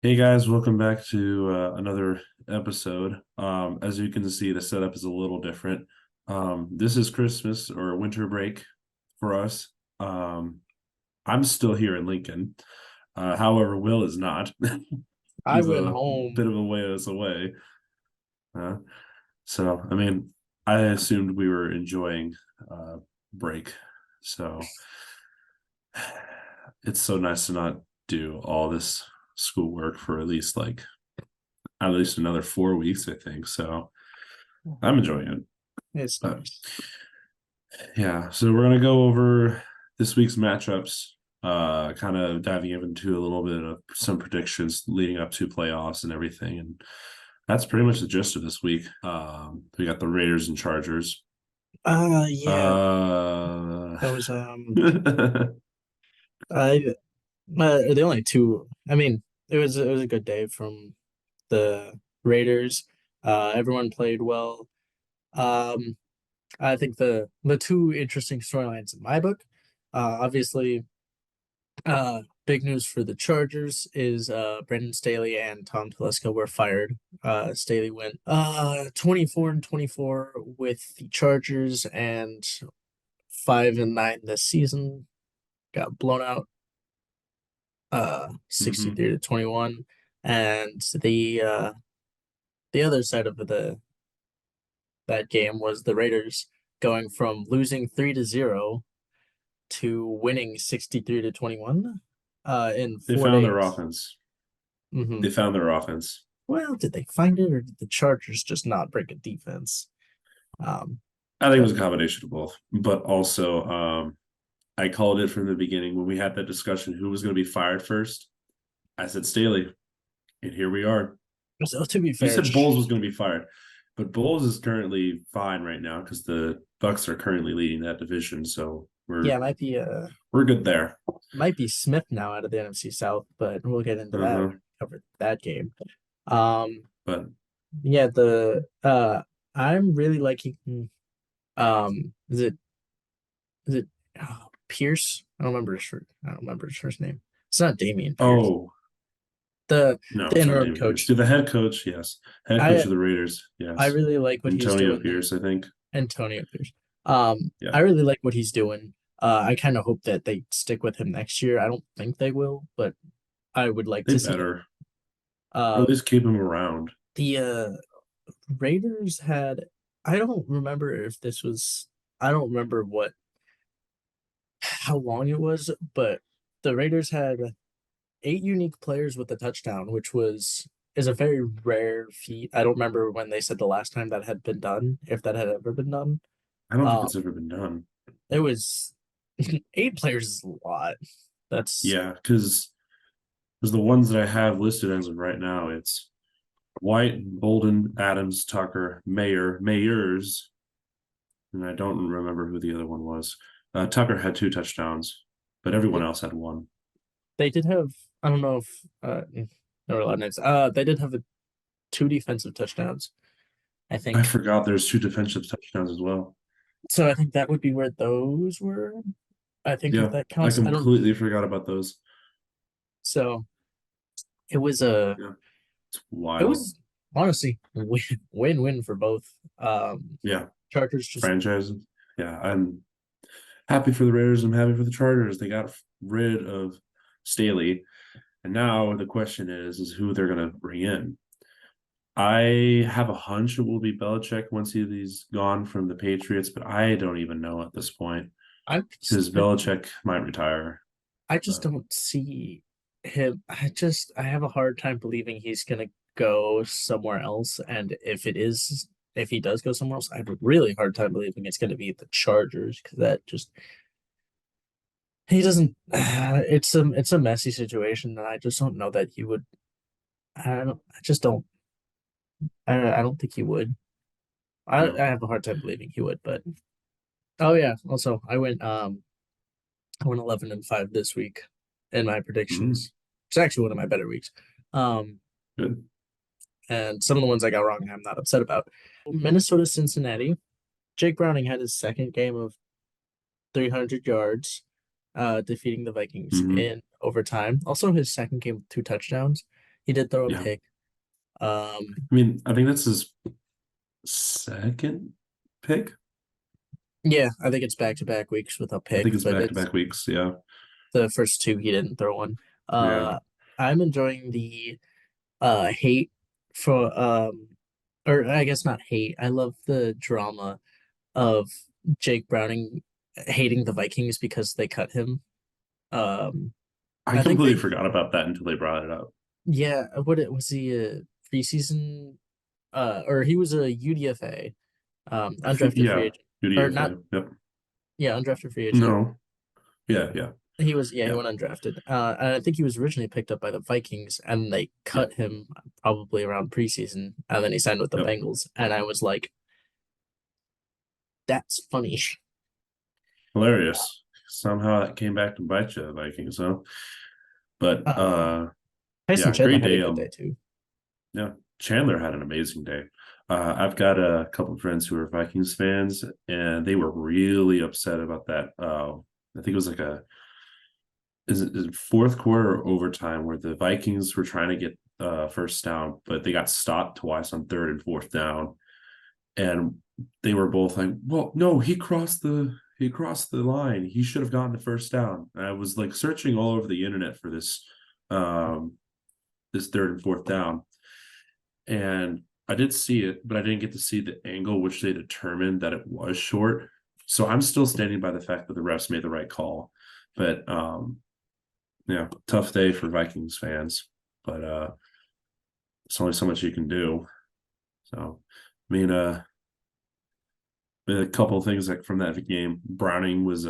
Hey guys, welcome back to another episode. As you can see, the setup is a little different. This is Christmas or winter break for us. Um, I'm still here in Lincoln. However, Will is not. I He's went a home. bit of a ways away. Uh, so, I assumed we were enjoying break. So it's so nice to not do all this schoolwork for at least another 4 weeks, I think. So I'm enjoying it. It's But nice. yeah, so we're gonna go over this week's matchups, kind of diving into a little bit of some predictions leading up to playoffs and everything. And that's pretty much the gist of this week. We got the Raiders and Chargers. Yeah, Uh that was I the only two. I mean, it was a good day from the Raiders. Everyone played well. Um, I think the two interesting storylines in my book, obviously, big news for the Chargers is Brandon Staley and Tom Telesco were fired. Staley went 24-24 with the Chargers and 5-9 this season. Got blown out 63 hmm to 21. And the other side of the that game was the Raiders going from losing 3-0 to winning 63 to 21 in They four found their days. offense. hmm They found their offense. Well, did they find it, or did the Chargers just not break a defense? Um, I think it was but a combination of both, but also I called it from the beginning when we had that discussion who was going to be fired first. I said Staley, and here we are. so to be You fair, said Bowles was going to be fired, but Bowles is currently fine right now because the Bucks are currently leading that division, so yeah, we're good there. might be Smith now out of the NFC South, but we'll get into that when Uh-huh. we cover that game. Um, But yeah, the I'm really liking is it Pierce? I don't remember his first name. It's not Damian Pierce. oh The no, the it's not interim David Pierce. coach. To the head coach, yes, head coach I of the Raiders, I yes, really like what he's Antonio doing there. Pierce, I think. Antonio Pierce. Yeah, I really like what he's doing. I kind of hope that they stick with him next year. I don't think they will, but I would like they to see it. better or at Um, least keep him around. the Raiders had, I don't remember if this was, I don't remember how long it was, but the Raiders had 8 unique players with a touchdown, which is a very rare feat. I don't remember when they said the last time that had been done, if that had ever been done. I don't think Um, it's ever been done. it was 8 players is a lot. That's Yeah, because the ones that I have listed as of right now, it's White, Bolden, Adams, Tucker, Mayers, and I don't remember who the other one was. Tucker had two touchdowns, but everyone else had one. they did have. I don't know if there were a lot of names. They did have 2 defensive touchdowns, I I think. forgot there's two defensive touchdowns as well. So I think that would be where those were. I think if Yeah, that I counts. I don't. completely forgot about those. So it was a. Yeah, it's It wild. was honestly win-win for both. Yeah, Chargers just franchises. Yeah, I'm happy for the Raiders. I'm happy for the Chargers. They got rid of Staley, and now the question is who they're going to bring in. I have a hunch it will be Belichick once he's gone from the Patriots, but I don't even know at this point I because Belichick might retire. I just But don't see him. I have a hard time believing he's gonna go somewhere else. And if he does go somewhere else, I have a really hard time believing it's gonna be the Chargers because that just he doesn't. It's a messy situation, and I just don't know that he would. I just don't. I don't think he would. I no. have a hard time believing he would. But oh yeah, also I went 11-5 this week in my Mm, predictions. It's actually one of my better weeks. Um, good. and some of the ones I got wrong, I'm not upset about. Minnesota, Cincinnati. Jake Browning had his second game of 300 yards, defeating the Vikings hmm in overtime. Also, his second game with 2 touchdowns. He did throw a Yeah. pick. I mean, I think that's his second pick. Yeah, I think it's back-to-back weeks with a I pick, think it's but back to it's back weeks. Yeah. the first two he didn't throw one. Yeah. I'm enjoying the hate for or I guess not hate. I love the drama of Jake Browning hating the Vikings because they cut him. Um, I I think completely they, forgot about that until they brought it up. yeah, what it was he a preseason or he was a UDFA, I think, undrafted free yeah. agent. Or not, UDFA. Yep. yeah, undrafted free agent. No. Yeah. Yeah. He was, yeah, he Yeah. went undrafted. And I think he was originally picked up by the Vikings, and they Yeah. cut him probably around preseason, and then he signed with the Yep. Bengals. And I was like, that's funny. Hilarious. Somehow that came back to bite you, the Vikings, huh? But Um, Tyson yeah, Chandler great had a day. good day too. Yeah, Chandler had an amazing day. I've got a couple of friends who are Vikings fans, and they were really upset about that. I think it was like is it fourth quarter or overtime where the Vikings were trying to get first down, but they got stopped twice on third and fourth down, and they were both like, "Well, no, he crossed the line. He should have gotten the first down." And I was like searching all over the internet for um, this third and fourth down, and I did see it, but I didn't get to see the angle which they determined that it was short. So I'm still standing by the fact that the refs made the right call. But yeah, tough day for Vikings fans. But it's only so much you can do. So I mean, a couple of things like from that game, Browning was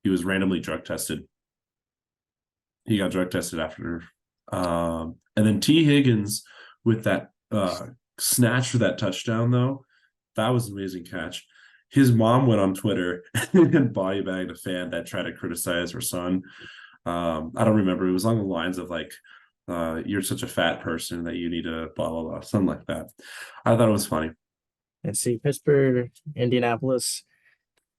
he was randomly drug tested. He got drug tested after and then T. Higgins with that snatch for that touchdown, though. That was an amazing catch. His mom went on Twitter and body bagged a fan that tried to criticize her son. I don't remember. It was along the lines of like, you're such a fat person that you need to blah blah blah, something like that. I thought it was funny. Let's see, Pittsburgh, Indianapolis.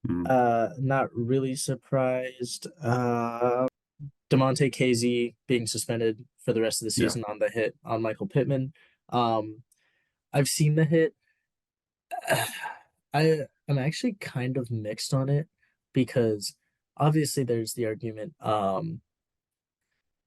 Mm. Not really surprised. Demonte Casey being suspended for the rest of the Yeah. season on the hit on Michael Pittman. Um, I've seen the hit. I'm actually kind of mixed on it because obviously there's the argument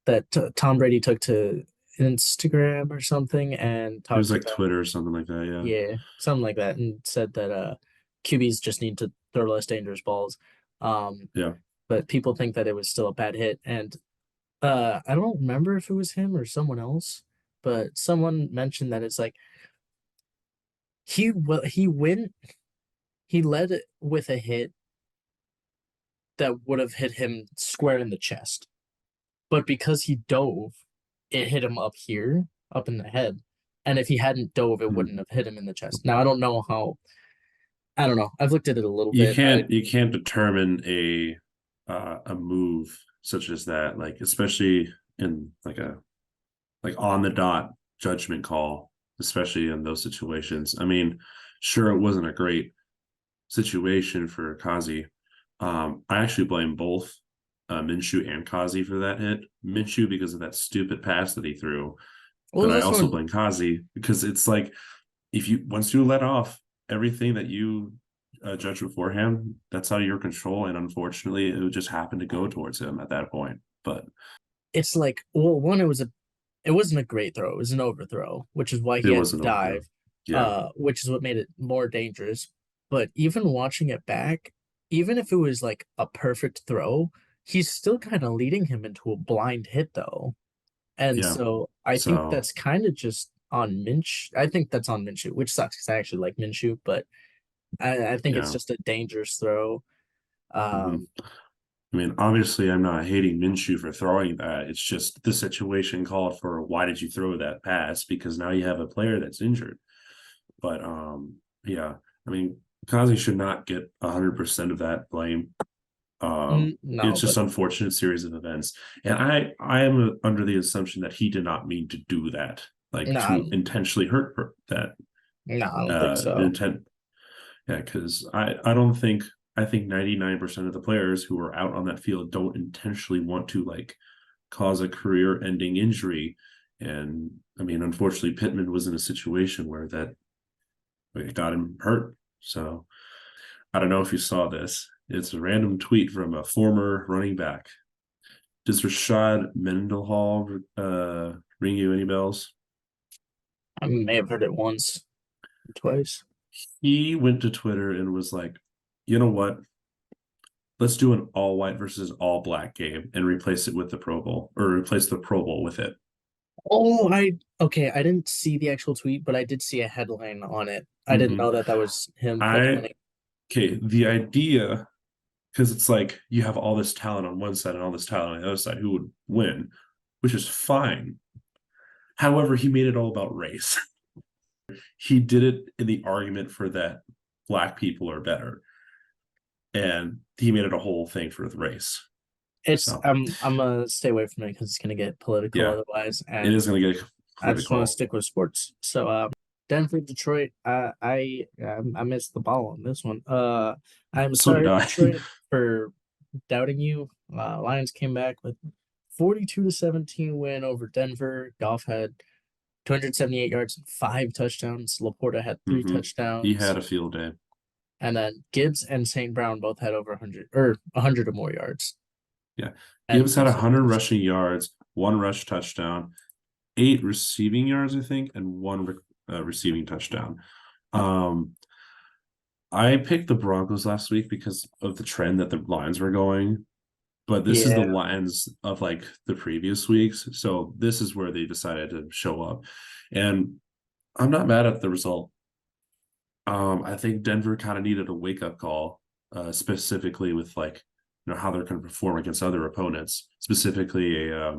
that Tom Brady took to Instagram or something and It was talked like about, Twitter or something like that. Yeah. yeah, something like that, and said that QBs just need to throw less dangerous balls. Um, Yeah. but people think that it was still a bad hit, and I don't remember if it was him or someone else, but someone mentioned that it's like he led it with a hit that would have hit him square in the chest. But because he dove, it hit him up here, up in the head. And if he hadn't dove, it Mm. wouldn't have hit him in the chest. Now I don't know how. I don't know. I've looked at it a little you bit. can't you can't determine a move such as that, like especially in like on the dot judgment call, especially in those situations. I mean, sure, it wasn't a great situation for Kazi. I actually blame both Minshew and Kazi for that hit. Minshew because of that stupid pass that he threw, Well, but I this also one, blame Kazi because it's like if you once you let off everything that you judge beforehand, that's out of your control, and unfortunately, it would just happen to go towards him at that point. But it's like, well, one, it wasn't a great throw. It was an overthrow, which is why it he had to wasn't overthrow. dive, Yeah, which is what made it more dangerous. But even watching it back, even if it was like a perfect throw, he's still kind of leading him into a blind hit though. And yeah. so I think So that's kind of just on Minch. I think that's on Minshew, which sucks because I actually like Minshew, but I think it's yeah. just a dangerous throw. Mhm. Um, I mean, obviously, I'm not hating Minshew for throwing that. It's just the situation called for why did you throw that pass? Because now you have a player that's injured. But yeah, I mean, Kazi should not get 100% of that blame. no, It's just but unfortunate series of events, and I am under the assumption that he did not mean to do that, like no, to intentionally hurt that no, I don't think so. intent. Yeah, because I don't think I think 99% of the players who are out on that field don't intentionally want to like cause a career-ending injury And I mean, unfortunately, Pittman was in a situation where that it got him hurt. So I don't know if you saw this. It's a random tweet from a former running back. Does Rashad Mendenhall ring you any bells? I may have heard it once, twice. He went to Twitter and was like, you know what? Let's do an all white versus all black game and replace it with the Pro Bowl, or replace the Pro Bowl with it. Oh, okay. I didn't see the actual tweet, but I did see a headline on it. I didn't Mhm. know that that was him I planning. okay, the idea, because it's like you have all this talent on one side and all this talent on the other side, who would win, which is fine. However, he made it all about race. He did it in the argument for that black people are better, and he made it a whole thing for the race. It's So I'm gonna stay away from it because it's gonna get political yeah, otherwise, it and is going to get I just want to political. stick with sports. So, Denver, Detroit. I missed the ball on this one. I'm So did sorry, I. Detroit, for doubting you. Lions came back with 42-17 win over Denver. Goff had 278 yards and 5 touchdowns. Laporta had three Hmm. He touchdowns, had a field day. and then Gibbs and St. Brown both had over 100 or 100 or more yards. Yeah, And Gibbs had receiving 100 touchdowns. rushing yards, one rush touchdown, 8 receiving yards, I think, and one receiving touchdown. Um, I picked the Broncos last week because of the trend that the Lions were going, but this is the Yeah, Lions of like the previous weeks. So this is where they decided to show up. And I'm not mad at the result. I think Denver kind of needed a wake-up call, specifically with like how they're going to perform against other opponents, specifically a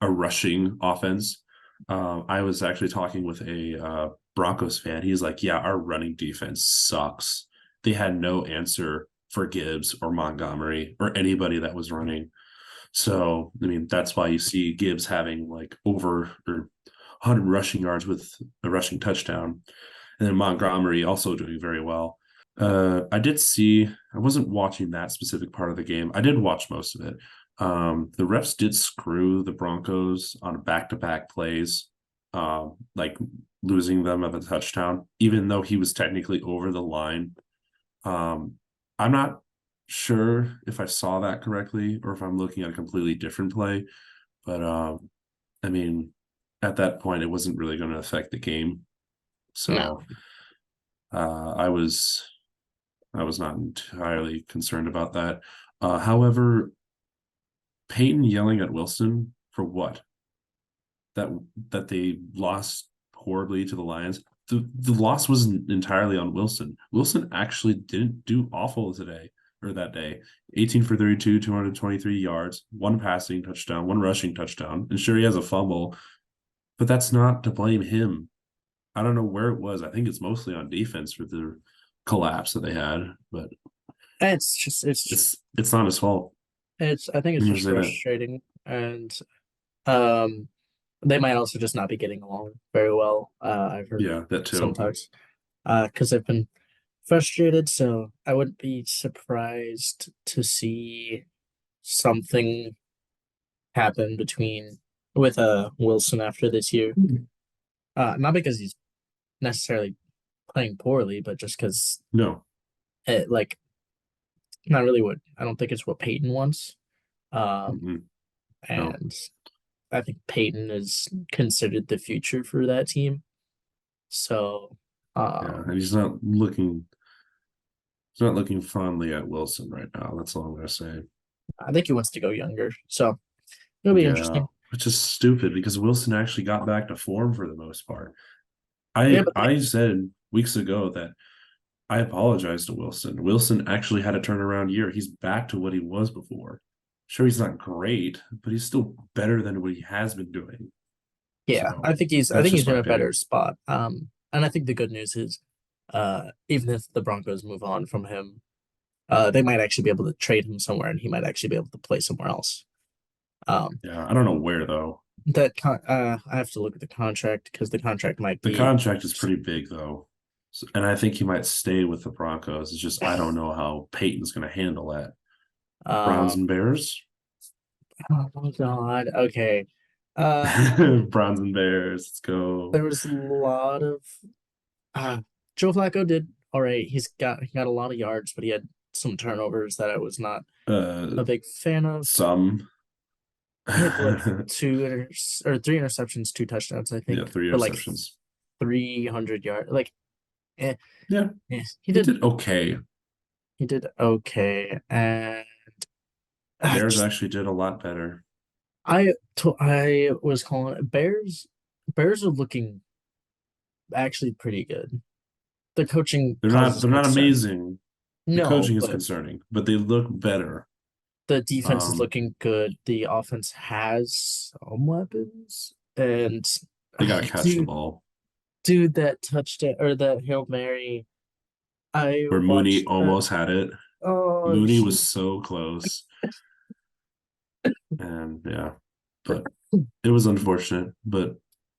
rushing offense. I was actually talking with a Broncos fan. He's like, "Yeah, our running defense sucks. They had no answer for Gibbs or Montgomery or anybody that was running." So, I mean, that's why you see Gibbs having like over or 100 rushing yards with a rushing touchdown, and then Montgomery also doing very well. I did see. I wasn't watching that specific part of the game. I did watch most of it. The refs did screw the Broncos on back-to-back plays, like losing them of a touchdown, even though he was technically over the line. I'm not sure if I saw that correctly or if I'm looking at a completely different play, but I mean, at that point, it wasn't really going to affect the game. no, So I was not entirely concerned about that. However, Peyton yelling at Wilson for what? That that they lost horribly to the Lions. The loss wasn't entirely on Wilson. Wilson actually didn't do awful today or that day. 18 for 32, 223 yards, one passing touchdown, one rushing touchdown. And sure, he has a fumble, but that's not to blame him. I don't know where it was. I think it's mostly on defense for the collapse that they had, but it's not his fault. I think it's When you're just saying that, frustrating, and um, they might also just not be getting along very well. I've heard yeah, that some too. talks, because they've been frustrated. So I wouldn't be surprised to see something happen between with Wilson after this year. Not because he's necessarily playing poorly, but just because No. it like not really what I don't think it's what Peyton wants. Um, Mm-mm. No. and I think Peyton is considered the future for that team. So, Yeah, and um, he's not looking fondly at Wilson right now. That's all I'm gonna say. I think he wants to go younger. So it'll be Yeah, interesting. which is stupid because Wilson actually got back to form for the most part. Yeah, I but I said weeks ago that I apologize to Wilson. Wilson actually had a turnaround year. He's back to what he was before. Sure, he's not great, but he's still better than what he has been doing. yeah, So I that's think he's just in my a better opinion. spot. And I think the good news is, even if the Broncos move on from him, they might actually be able to trade him somewhere, and he might actually be able to play somewhere else. Um, Yeah, I don't know where though. I have to look at the contract because the contract might The be. contract is pretty big though. And I think he might stay with the Broncos. It's just I don't know how Peyton's going to handle that. Browns Um, and Bears. oh God. Okay. Uh, Browns and Bears. Let's go. there was a lot of Joe Flacco did all right. He got a lot of yards, but he had some turnovers that I was not Uh, a big fan of. some. He had what Yeah, three interceptions, two touchdowns, I think, three but like interceptions. 300 yard. Like, eh, Yeah, he he did did okay. okay, and Bears just actually did a lot better. I was calling it Bears. Bears are looking actually pretty good. The coaching They're not causes they're not concern. amazing. The No, coaching is but concerning, but they look better. the defense is Um, looking good. The offense has some weapons, and they gotta catch the dude, ball. that touchdown or that Hail Mary. I Where Mooney watched that. almost had it. Oh, Mooney was so close. And yeah, but it was unfortunate. But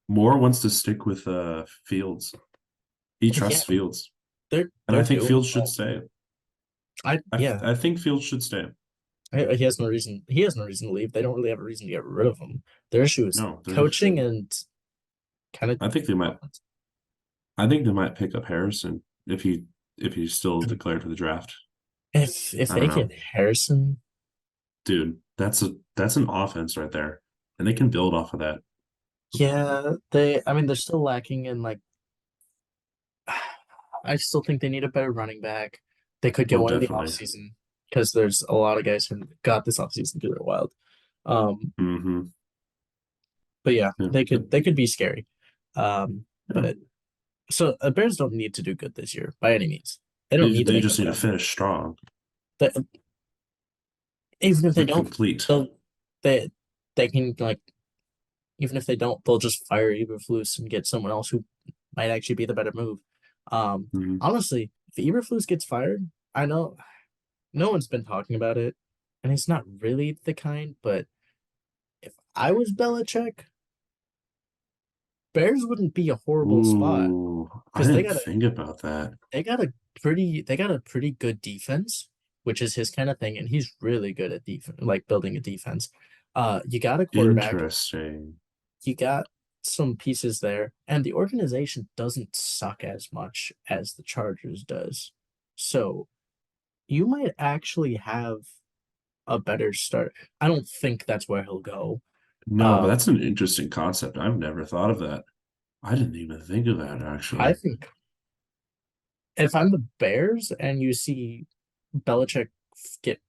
Moore wants to stick with Fields. He yeah, trusts Fields. And I they're think doing Fields should well. stay. Yeah, I think Fields should stay. he has no reason. He has no reason to leave. They don't really have a reason to get rid of him. Their issue is No, coaching and kind of I think they might offense. I think they might pick up Harrison if he's still declared for the draft. If I they don't get know. Harrison, Dude, that's an offense right there. And they can build off of that. yeah, I mean, they're still lacking in like. I still think they need a better running back. They could get Oh, one in the definitely. offseason because there's a lot of guys who got this offseason through their wild. Um, Mm-hmm. but yeah, Yeah. they could be scary. Yeah. But so Bears don't need to do good this year by any means. They don't need to They make the just need to playoffs. finish strong They, even if they and don't, complete. they'll they can like even if they don't, they'll just fire Eberflus and get someone else who might actually be the better move. Mhm. Honestly, if Eberflus gets fired, I know no one's been talking about it, and he's not really the kind, but if I was Belichick, Bears wouldn't be a horrible spot Ooh, I because didn't think about that. they got a pretty good defense, which is his kind of thing, and he's really good at defense, like building a defense. You got a quarterback, Interesting. you got some pieces there, and the organization doesn't suck as much as the Chargers does. So you might actually have a better start. I don't think that's where he'll go. No, but Um, that's an interesting concept. I've never thought of that. I didn't even think of that I actually. think if I'm the Bears and you see Belichick get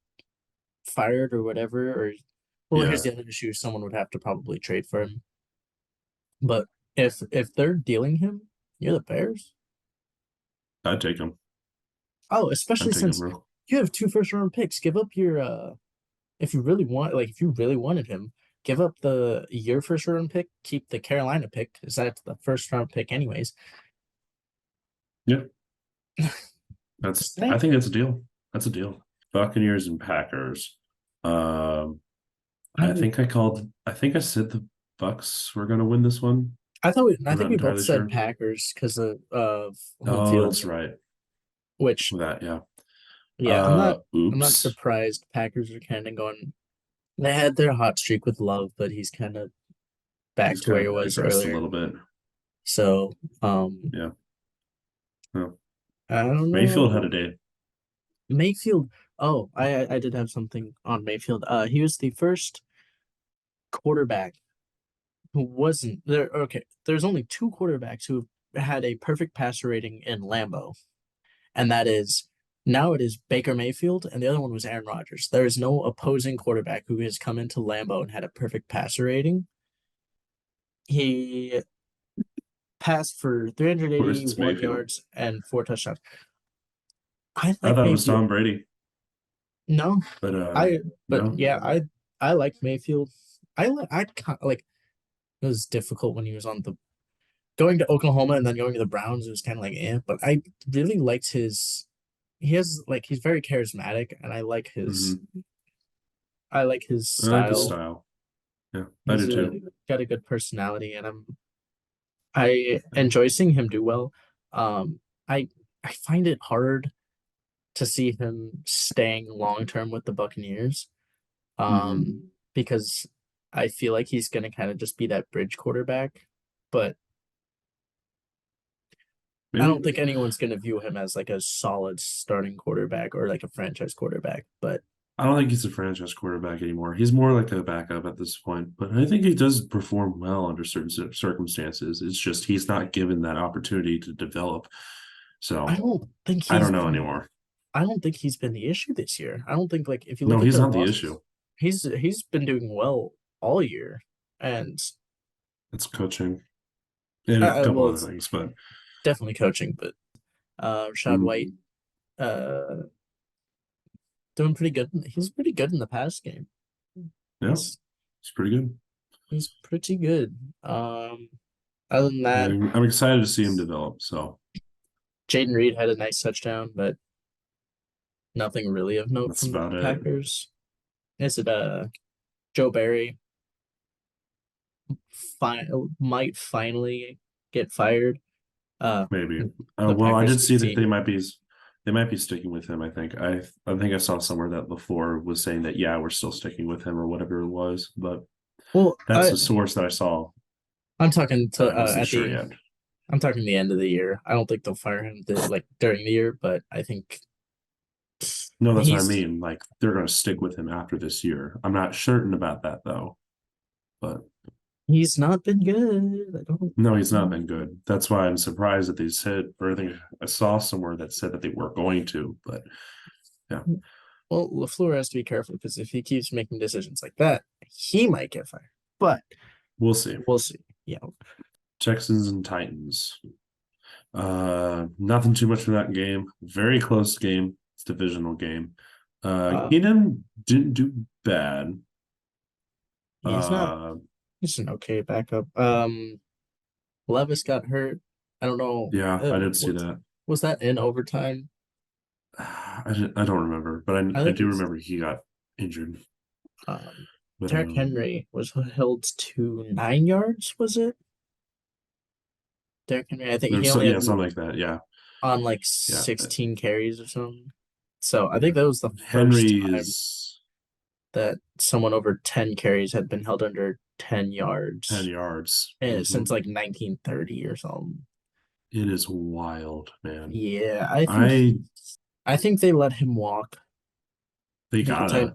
fired or whatever, or well, here's Yeah, the other issue: someone would have to probably trade for him. But if they're dealing him, you're the Bears. I'd take him. Oh, especially I'd take him, since bro. you have two first round picks. Give up your if you really wanted him, give up your first round pick, keep the Carolina pick, because that's the first round pick anyways. Yeah, Just I saying. think that's a deal. That's a deal. Buccaneers and Packers. Um, I I think I said the Bucks were gonna win this one. I I'm think not we both entirely said sure. Packers because of home Oh, field, that's right. which That, yeah. yeah, I'm not Oops. surprised. Packers are kind of going. They had their hot streak with Love, but he's kind of back He's to where kind he of was regressed a earlier. little bit. So Yeah. No. I don't Mayfield had a know. day. Mayfield. Oh, I did have something on Mayfield. He was the first quarterback who wasn't there. Okay, there's only two quarterbacks who had a perfect passer rating in Lambeau, and that is now it is Baker Mayfield, and the other one was Aaron Rodgers. There is no opposing quarterback who has come into Lambeau and had a perfect passer rating. He passed for Of course, it's 381 Mayfield. yards and four touchdowns. I I like thought it was Mayfield. Tom Brady, No, but I but no. yeah, I like Mayfield. Like it was difficult when he was on the going to Oklahoma and then going to the Browns. It was kind of like but I really liked his. He has like he's very charismatic, and Hmm. I like his I like the style. style. Yeah, I He's do too. got a good personality, and I enjoy seeing him do well. Um, I I find it hard to see him staying long term with the Buccaneers. Hmm. Because I feel like he's gonna kind of just be that bridge quarterback, but I Maybe don't think anyone's gonna view him as like a solid starting quarterback or like a franchise quarterback. But I don't think he's a franchise quarterback anymore. He's more like a backup at this point, but I think he does perform well under certain circumstances. It's just he's not given that opportunity to develop. I So don't think I he's don't know been anymore. I don't think he's been the issue this year. I don't think like if you No, look at he's their not the issue. losses, he's been doing well all year, and It's coaching and a couple well, other it's things, but definitely coaching. But Rashad White, mm, uh, doing pretty good. He's pretty good in the pass game. yeah, He's it's pretty good. he's pretty good. Other than that, And I'm excited to see him develop. So Jaden Reed had a nice touchdown, but nothing really of note that's from the about it. Packers. Is it Joe Barry might finally get fired? Uh, Maybe. the Well, I Packers did see that team. they might be sticking with him. I think I saw somewhere that before was saying that yeah, we're still sticking with him or whatever it was, but Well, that's the source that I saw. I'm talking to I wasn't at sure the yet. I'm talking the end of the year. I don't think they'll fire him like during the year, but I think No, that's what I he's mean. Like they're going to stick with him after this year. I'm not certain about that though. But he's not been good. I don't. no, he's not been good. That's why I'm surprised that they said, or I think I saw somewhere that said that they were going to. But yeah, Well, LaFleur has to be careful because if he keeps making decisions like that, he might get fired. But we'll see. we'll see. Yeah. Texans and Titans. Nothing too much for that game. Very close game. It's a divisional game. Uh, Keenan didn't do bad. he's not. Uh, He's an okay backup. Levis got hurt. I don't know. yeah, I did see What that. was that in overtime? I don't remember, but I I think do it's remember he got injured. um But Derrick Henry was held to 9 yards, was it? Derrick Henry, I think he there's only yeah, had something like that. Yeah, on like yeah, 16 carries or something. So I yeah. think that was the first Henry time is that someone over 10 carries had been held under 10 10 yards yards. since like 1930 or something. It is wild, man. Yeah, I I think they let him walk. they I think the tight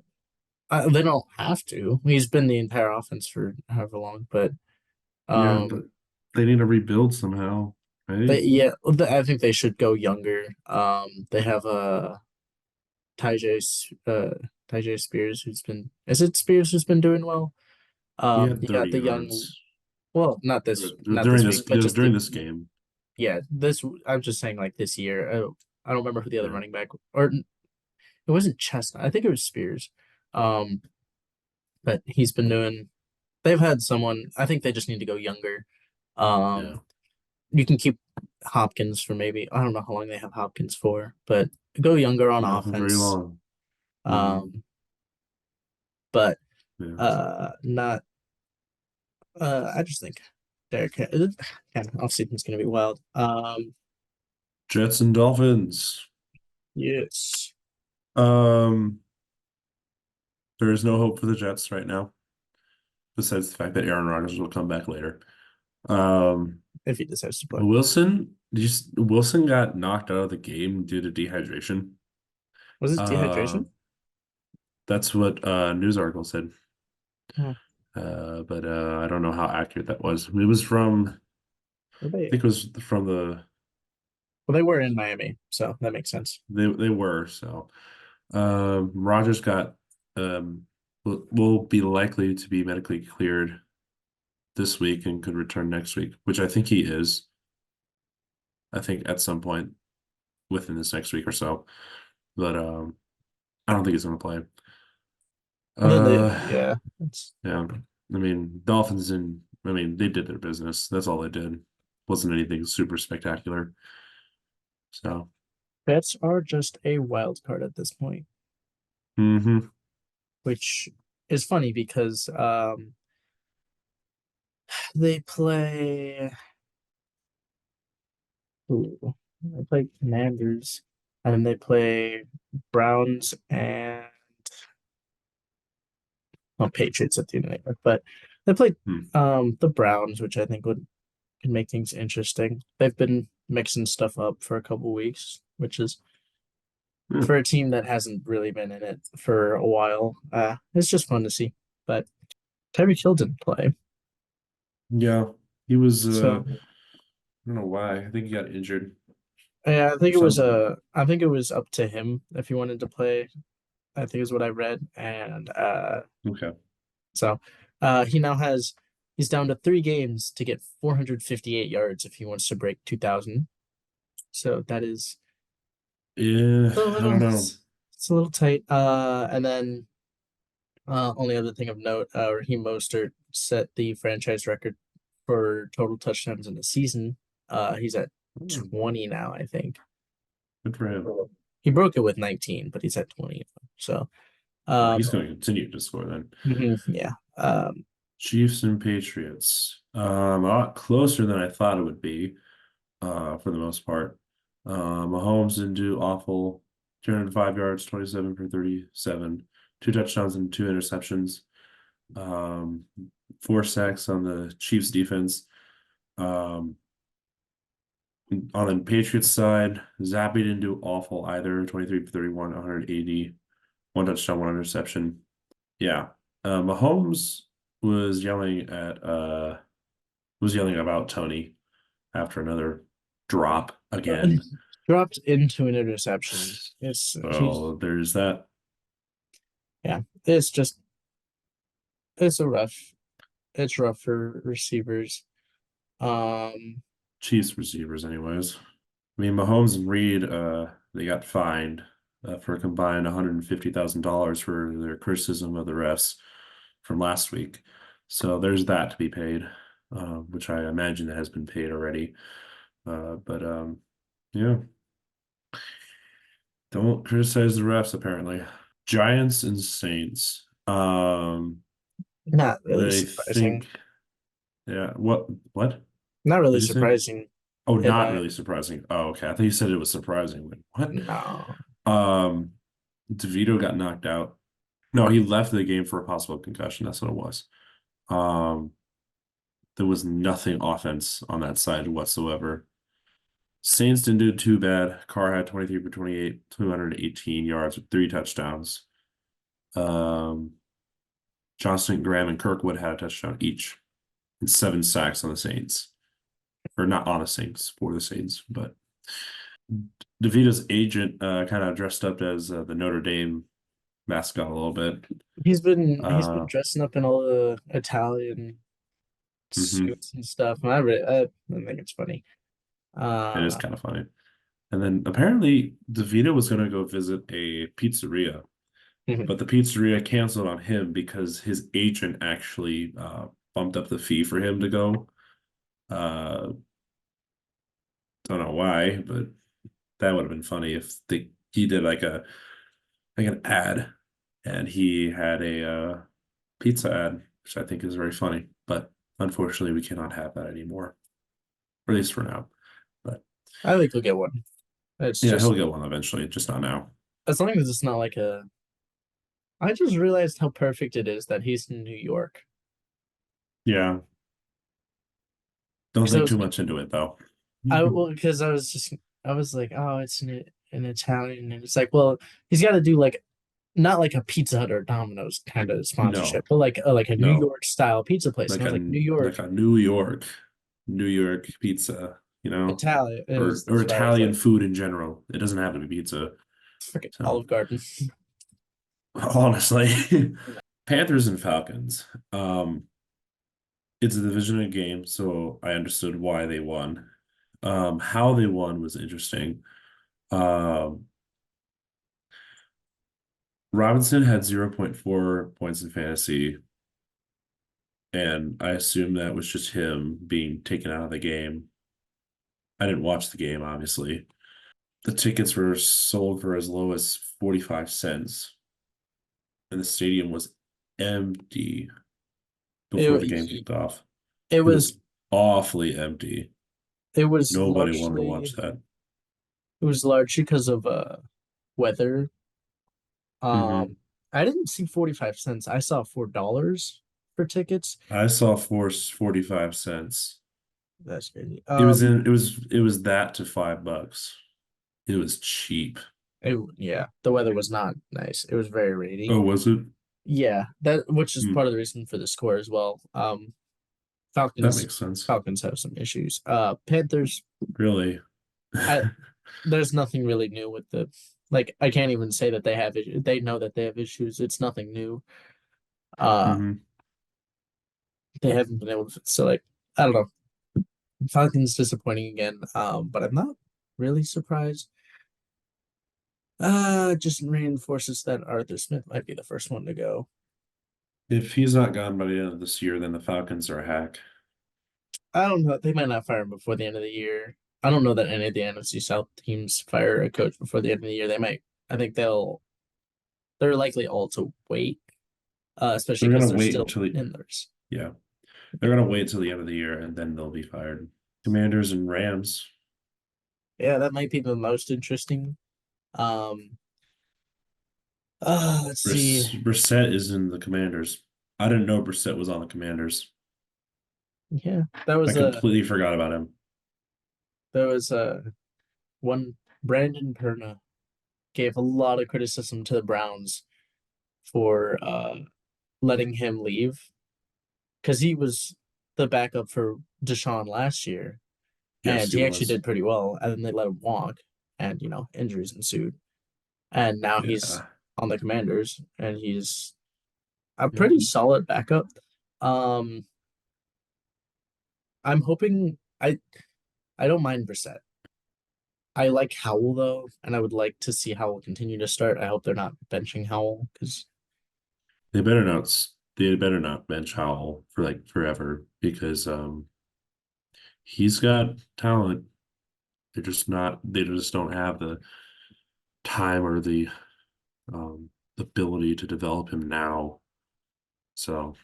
gotta they don't have to. He's been the entire offense for however long, but yeah, but um they need to rebuild somehow, right? I think they should go younger. They have Tyjae Spears who's been is it Spears who's been doing well? He had You 30 got the young yards well, not this week, but just during the this game. yeah, this I'm just saying like this year. I don't remember who the other Yeah. running back or it wasn't Chestnut. I think it was Spears. Um, but he's been doing they've had someone I think they just need to go younger. Yeah. Um, you can keep Hopkins for maybe I don't know how long they have Hopkins for, but go younger on Not for very offense. long. Hmm. Um, but Yeah. not I just think Derek yeah, off season's gonna be wild. Jets and Dolphins. Yes. Um, there is no hope for the Jets right now, besides the fact that Aaron Rodgers will come back later. Um, If he decides to play. Wilson got knocked out of the game due to dehydration. Was it Uh, dehydration? that's what news article said. Hmm. But I don't know how accurate that was. It was from Were I they think it was from the well they were in Miami, so that makes sense. they were so. Rogers got will be likely to be medically cleared this week and could return next week, which I think he is. I think at some point within this next week or so, but I don't think he's going to play. And then Uh, yeah, it's yeah. I mean, Dolphins and I mean they did their business. That's all they did. Wasn't anything super spectacular. So, bets are just a wild card at this point, hmm which is funny because they play ooh, they play Commanders and then they play Browns and well, Patriots at the end of the year, but they played Hmm. the Browns, which I think would could make things interesting. They've been mixing stuff up for a couple weeks, which is Yeah. for a team that hasn't really been in it for a while. It's just fun to see. But Tyreek Hill didn't play, Yeah. He was so I don't know why. I think he got injured yeah, or something. I think it was up to him if he wanted to play. I think is what I read, and Okay. so he now has he's down to 3 games to get 458 yards if he wants to break 2,000. So that is Yeah, a I don't little know. it's a little tight. And then only other thing of note, Raheem Mostert set the franchise record for total touchdowns in a season. He's at Hmm, 20 now, I think. good for him. He broke it with 19, but he's at 20. So, Well, um, he's going to continue to score then. yeah. Chiefs and Patriots. A lot closer than I thought it would be, for the most part. Mahomes didn't do awful. 205 yards, 27 for 37, 2 touchdowns and 2 interceptions. Um, 4 sacks on the Chiefs defense. Um, on the Patriots side, Zappy didn't do awful either. 23 for 31, 180, 1 touchdown, 1 interception. Yeah. Mahomes was yelling at was yelling about Tony after another drop again. Dropped into an interception. He's So there's that. yeah. It's just it's a rough. It's rough for receivers. Um, Chiefs receivers, anyways. I mean, Mahomes and Reed, they got fined for a combined $150,000 for their criticism of the refs from last week. So there's that to be paid, which I imagine that has been paid already. But yeah, don't criticize the refs, apparently. Giants and Saints. Not really They surprising. think, yeah, what? Not really What'd you say? surprising. Oh, If not I really surprising. Oh, okay. I thought you said it was surprising. Like, what? no, Um, DeVito got knocked out. No, he left the game for a possible concussion. That's what it was. Um, there was nothing offense on that side whatsoever. Saints didn't do too bad. Carr had 23 for 28, 218 yards with 3 touchdowns. Um, Johnston, Graham, and Kirkwood had a touchdown each and 7 sacks on the Saints. Or not on the Saints, for the Saints. But DeVito's agent kind of dressed up as the Notre Dame mascot a little bit. he's been Uh, dressing up in all the Italian mhm. suits and stuff. And I think it's funny. It is Uh, kind of funny. And then apparently DeVito was going to go visit a pizzeria, mhm. but the pizzeria canceled on him because his agent actually bumped up the fee for him to go. Uh, don't know why, but that would have been funny if he did like an ad and he had a pizza ad, which I think is very funny. But unfortunately, we cannot have that anymore, or at least for now. But I think he'll get one. It's yeah, he'll just get one eventually, just not now. as long as it's not like a. I just realized how perfect it is that he's in New York. Yeah, don't Because I think was too much into it though. I well because I was like, oh, it's an Italian, and it's like, well, he's got to do like not like a Pizza Hut or Domino's kind of No, sponsorship, but like a New no, York style pizza place. And I was like, New like York a New York pizza, Italian or is that's what I was Italian like. food in general. It doesn't have to be pizza. Freaking So Olive Garden. honestly, Panthers and Falcons. It's a divisional game, so I understood why they won. How they won was interesting. Um, Robinson had 0.4 points in fantasy, and I assume that was just him being taken out of the game. I didn't watch the game, obviously. The tickets were sold for as low as 45 cents, and the stadium was empty before the game It, kicked off. it It was was awfully empty. it was Nobody wanted to largely watch that. it was largely because of weather. Hmm. Um, I didn't see 45 cents. I saw $4 for tickets. I saw Force 45 cents. That's crazy. It was that to $5. It was cheap. Yeah, the weather was not nice. It was very rainy. Oh, was it? Yeah, that which is Hmm, part of the reason for the score as well. that Falcons makes sense. Falcons have some issues. Panthers, Really. I there's nothing really new with the like I can't even say that they have issues. They know that they have issues. It's nothing new. Uh Hmm. they haven't been able to so like I don't know. Falcons disappointing again. But I'm not really surprised. Just reinforces that Arthur Smith might be the first one to go. If he's not gone by the end of this year, then the Falcons are a hack. I don't know. They might not fire him before the end of the year. I don't know that any of the NFC South teams fire a coach before the end of the year. They might. I think they're likely all to wait, especially They're because gonna they're wait still until in theirs. yeah, they're gonna wait till the end of the year and then they'll be fired. Commanders and Rams. Yeah, that might be the most interesting. Um, let's see. Brissett is in the Commanders. I didn't know Brissett was on the Commanders. Yeah, that I was a completely forgot about him. there was a one Brandon Perna gave a lot of criticism to the Browns for letting him leave because he was the backup for Deshaun last year, Yes, and he he actually was. did pretty well. And then they let him walk, and injuries ensued. And now he's Yeah. on the Commanders, and he's a Yeah. pretty solid backup. Um, I'm hoping I don't mind Brissett. I like Howell though, and I would like to see Howell continue to start. I hope they're not benching Howell because They better not bench Howell for like forever because he's got talent. They just don't have the time or the ability to develop him now. So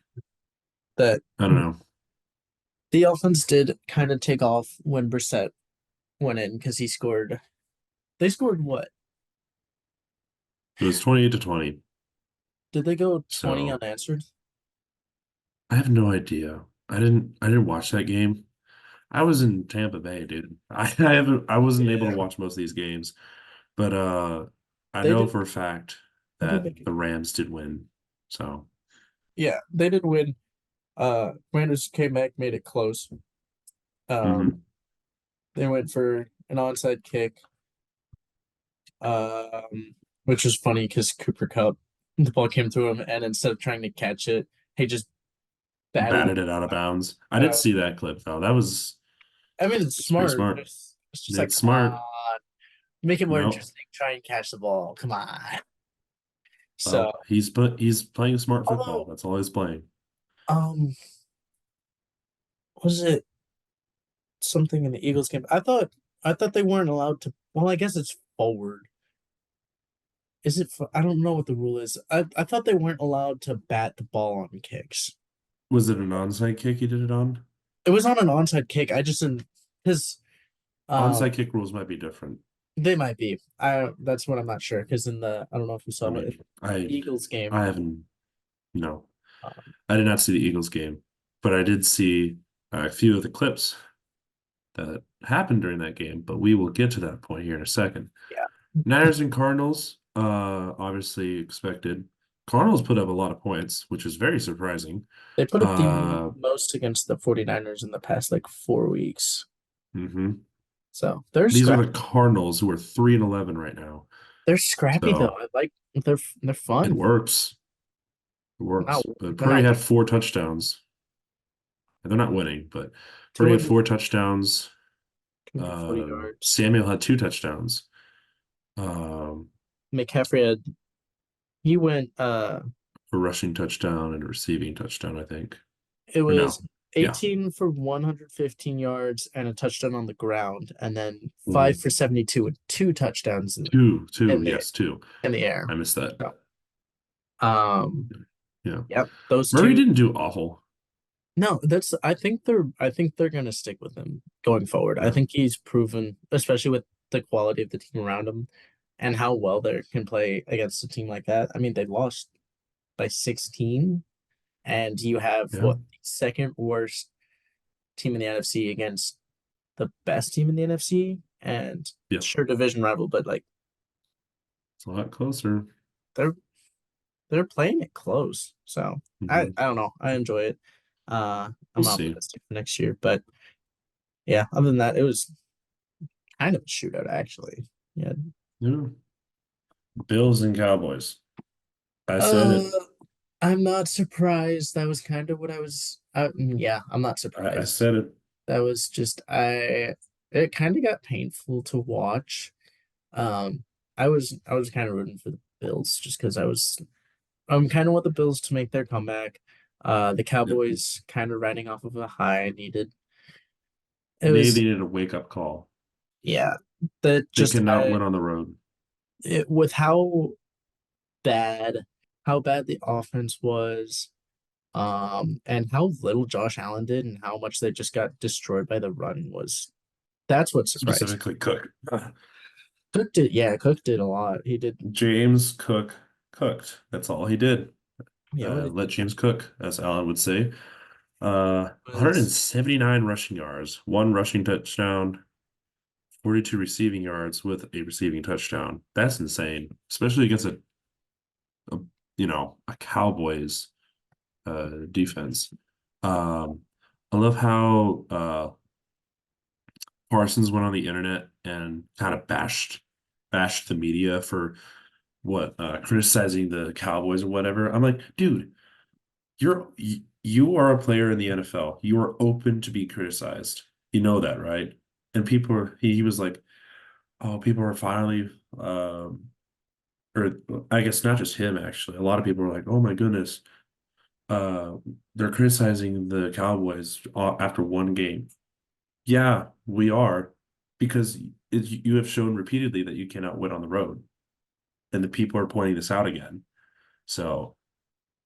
that I don't know. the offense did kind of take off when Brissett went in because he scored. They scored what? It was 28-20. Did they go 20 So unanswered? I have no idea. I didn't watch that game. I was in Tampa Bay, dude. I wasn't able to Yeah, watch most of these games, but I they know did. for a fact They did that make it. the Rams did win. So Yeah, they did win. Commanders came back, made it close. Um, mhm. they went for an onside kick. Which was funny because Cooper Cup, the ball came through him, and instead of trying to catch it, he just batted Batted it it out of bounds. I did out. see that clip though. That was I mean, it's it's pretty smart. smart. It's just like, It's come on, smart. make it more No, interesting. Try and catch the ball. Come on. So, well, he's playing smart football. although, That's all he's playing. um, was it something in the Eagles game? I thought they weren't allowed to. Well, I guess it's forward. Is it? I don't know what the rule is. I thought they weren't allowed to bat the ball on kicks. Was it an onside kick he did it on? It was on an onside kick. I just didn't because Onside um kick rules might be different. they might be. That's what I'm not sure because in the I don't know if you I saw it in mean, I the Eagles game. I haven't no. Um, I did not see the Eagles game, but I did see a few of the clips that happened during that game, but we will get to that point here in a second. yeah, Niners and Cardinals, obviously expected. Cardinals put up a lot of points, which is very surprising. they put up the Uh, most against the 49ers in the past like 4 weeks. mhm. So they're These are the scrappy. Cardinals who are 3-11 right now. They're scrappy though. So I like they're it fun. works. It Not works. But they're Purdy not had getting 4 touchdowns. And they're not winning, but Purdy had 240 4 touchdowns. yards. Samuel had 2 touchdowns. Um, McCaffrey had he went a rushing touchdown and a receiving touchdown, I think. it Or was no. Yeah. 18 for 115 yards and a touchdown on the ground, and then five Mhm. for 72 and two touchdowns Two, in the yes, two. in the air. I missed that. So, um, Yeah. yep, those Murray two. didn't do awful. No, that's I think they're gonna stick with him going forward. I Yeah. think he's proven, especially with the quality of the team around him and how well they can play against a team like that. I mean, they lost by 16, and you have Yeah. what the second worst team in the NFC against the best team in the NFC, and Yeah. sure division rival, but like It's a lot closer. they're they're playing it close. So Mhm. I don't know. I enjoy it. We'll I'm see. optimistic for next year, but yeah, other than that, it was kind of a shootout actually. Yeah. Yeah. Bills and Cowboys. I said Uh, it. I'm not surprised. That was kind of what I was. Yeah, I'm not I surprised. said it. That was just I. It kind of got painful to watch. Um, I was kind of rooting for the Bills just because I'm kind of want the Bills to make their comeback. The Yep. Cowboys kind of riding off of a high needed. It They was needed a wake up call. yeah. That They just cannot I win on the road. with bad how bad the offense was. And how little Josh Allen did and how much they just got destroyed by the run was that's what surprised Specifically Cook. me. Cook did, yeah, Cook did a lot. He did, James Cook cooked. That's all he did. yeah, what Let James cook, as Alan would say. was 179 rushing yards, one rushing touchdown, 42 receiving yards with a receiving touchdown. That's insane, especially against a a Cowboys defense. Um, I love how Parsons went on the internet and kind of bashed the media for what criticizing the Cowboys or whatever. I'm like, dude, you are a player in the NFL. You are open to be criticized. You know that, right? And people are he was like, oh, people are finally or I guess not just him actually. A lot of people are like, oh my goodness, uh they're criticizing the Cowboys after one game. Yeah, we are because you have shown repeatedly that you cannot win on the road, and the people are pointing this out again. So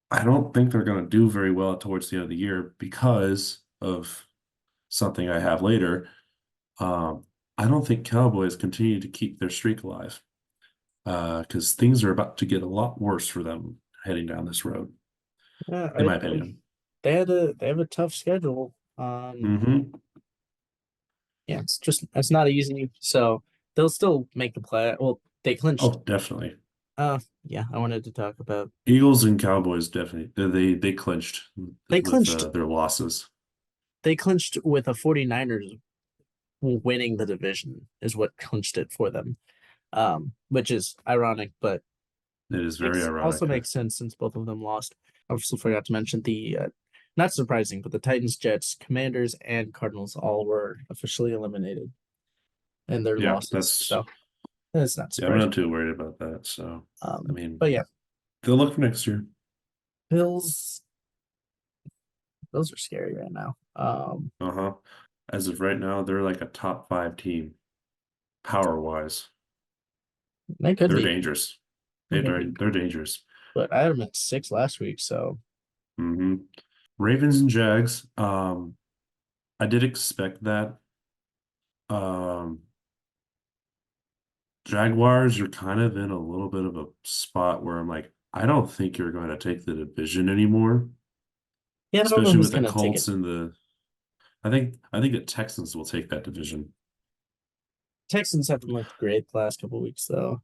I don't think they're going to do very well towards the end of the year because of something I have later. Um, I don't think Cowboys continue to keep their streak alive because things are about to get a lot worse for them heading down this road, yeah, in my opinion. they have a tough schedule. Hmm. Yeah, it's not easy. So they'll still make the play. Well, they clinched. Oh, definitely. Yeah, I wanted to talk about Eagles and Cowboys definitely they clinched they with clinched their losses. they clinched with a 49ers winning the division is what clinched it for them. Which is ironic, but It is very makes ironic. also makes sense since both of them lost. I also forgot to mention the not surprising, but the Titans, Jets, Commanders, and Cardinals all were officially eliminated in their Yeah, losses. that's So it's not yeah. I'm not surprising. too worried about that. So I mean, But yeah, they'll look for next year. Bills Bills are scary right now. Uh-huh. As of right now, they're like a top five team, power wise. They could They're be. dangerous. They could be. They're dangerous. But I had them at 6 last week, so Hmm. Ravens and Jags. I did expect that. Um, Jaguars are kind of in a little bit of a spot where I'm like, I don't think you're going to take the division anymore, yeah, I don't know especially who's with the gonna take it. Colts and the. I think the Texans will take that division. Texans haven't looked great the last couple weeks though.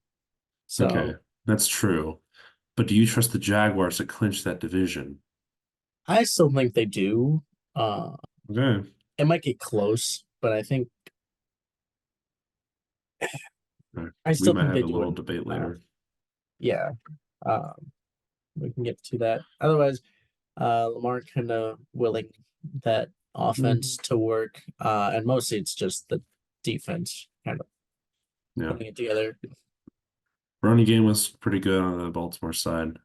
Okay, So that's true. But do you trust the Jaguars to clinch that division? I still think they do. Uh Okay. it might get close, but I think All right. I We still might think have they a do it. little debate Uh, later. yeah, um, we can get to that. Otherwise, Lamar kind of willing that offense Mhm. to work, and mostly it's just the defense kind of Yeah. putting it together. Running game was pretty good on the Baltimore side.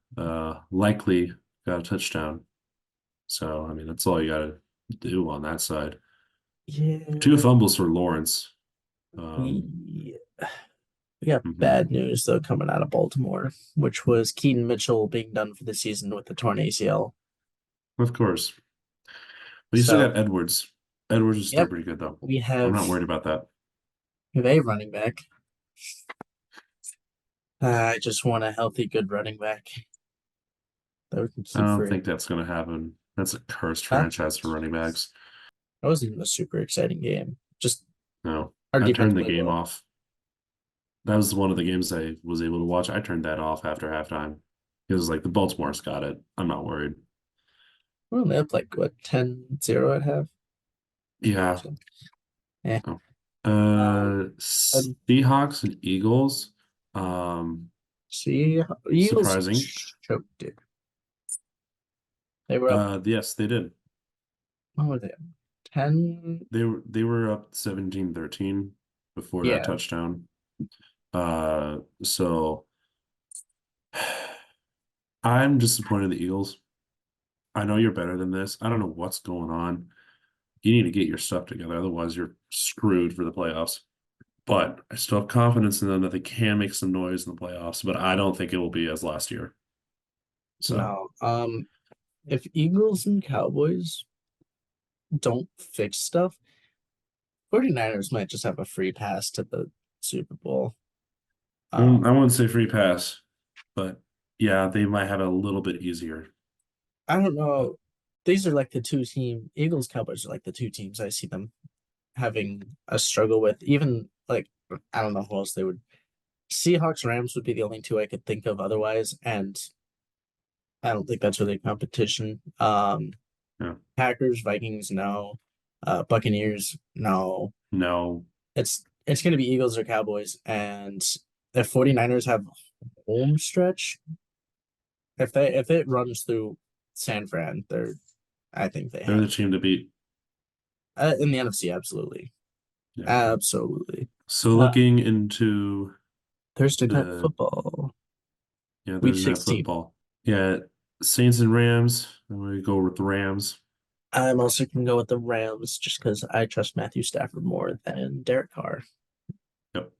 Likely got a touchdown. So, I mean, that's all you got to do on that side. Two Yeah, fumbles for Lawrence. Um, we we got mhm. bad news though coming out of Baltimore, which was Keaton Mitchell being done for the season with the torn ACL. Of course. But you still So, got Edwards. Edwards is still yep, pretty good, though. we I'm have not worried about that. a running back. I just want a healthy, good running back. that we can I keep don't for. think that's going to happen. That's a cursed Huh? franchise for running backs. That wasn't even a super exciting game. Just No, our I defense turned the played game well. off. That was one of the games I was able to watch. I turned that off after halftime because like the Baltimore's got it. I'm not worried. We're only up like what 10-0 at half. Yeah. So, yeah. Oh. And Seahawks and Eagles. see, Eagles Surprising. choked it. They were up. Yes, they did. What were they? 10. They were up 17-13 before that Yeah. touchdown. So I'm disappointed in the Eagles. I know you're better than this. I don't know what's going on. You need to get your stuff together, otherwise you're screwed for the playoffs. But I still have confidence in them that they can make some noise in the playoffs, but I don't think it will be as last year. So No. If Eagles and Cowboys don't fix stuff, 49ers might just have a free pass to the Super Bowl. I wouldn't say free pass, but yeah, they might have it a little bit easier. I don't But know. These are like the two Eagles, Cowboys are like the two teams I see them having a struggle with. Even like I don't know who else they would. Seahawks, Rams would be the only two I could think of otherwise, and I don't think that's really a competition. yeah, Packers, Vikings, no. Buccaneers, no. no, It's gonna be Eagles or Cowboys, and if 49ers have home stretch, if it runs through San Fran, I think they they're the have team to beat. in the NFC, absolutely, Yeah. absolutely. So Uh, looking into Thursday night the football, week Thursday night 16. football, yeah, Saints and Rams. I'm gonna go with the Rams. I'm also gonna go with the Rams just because I trust Matthew Stafford more than Derek Carr. Yep.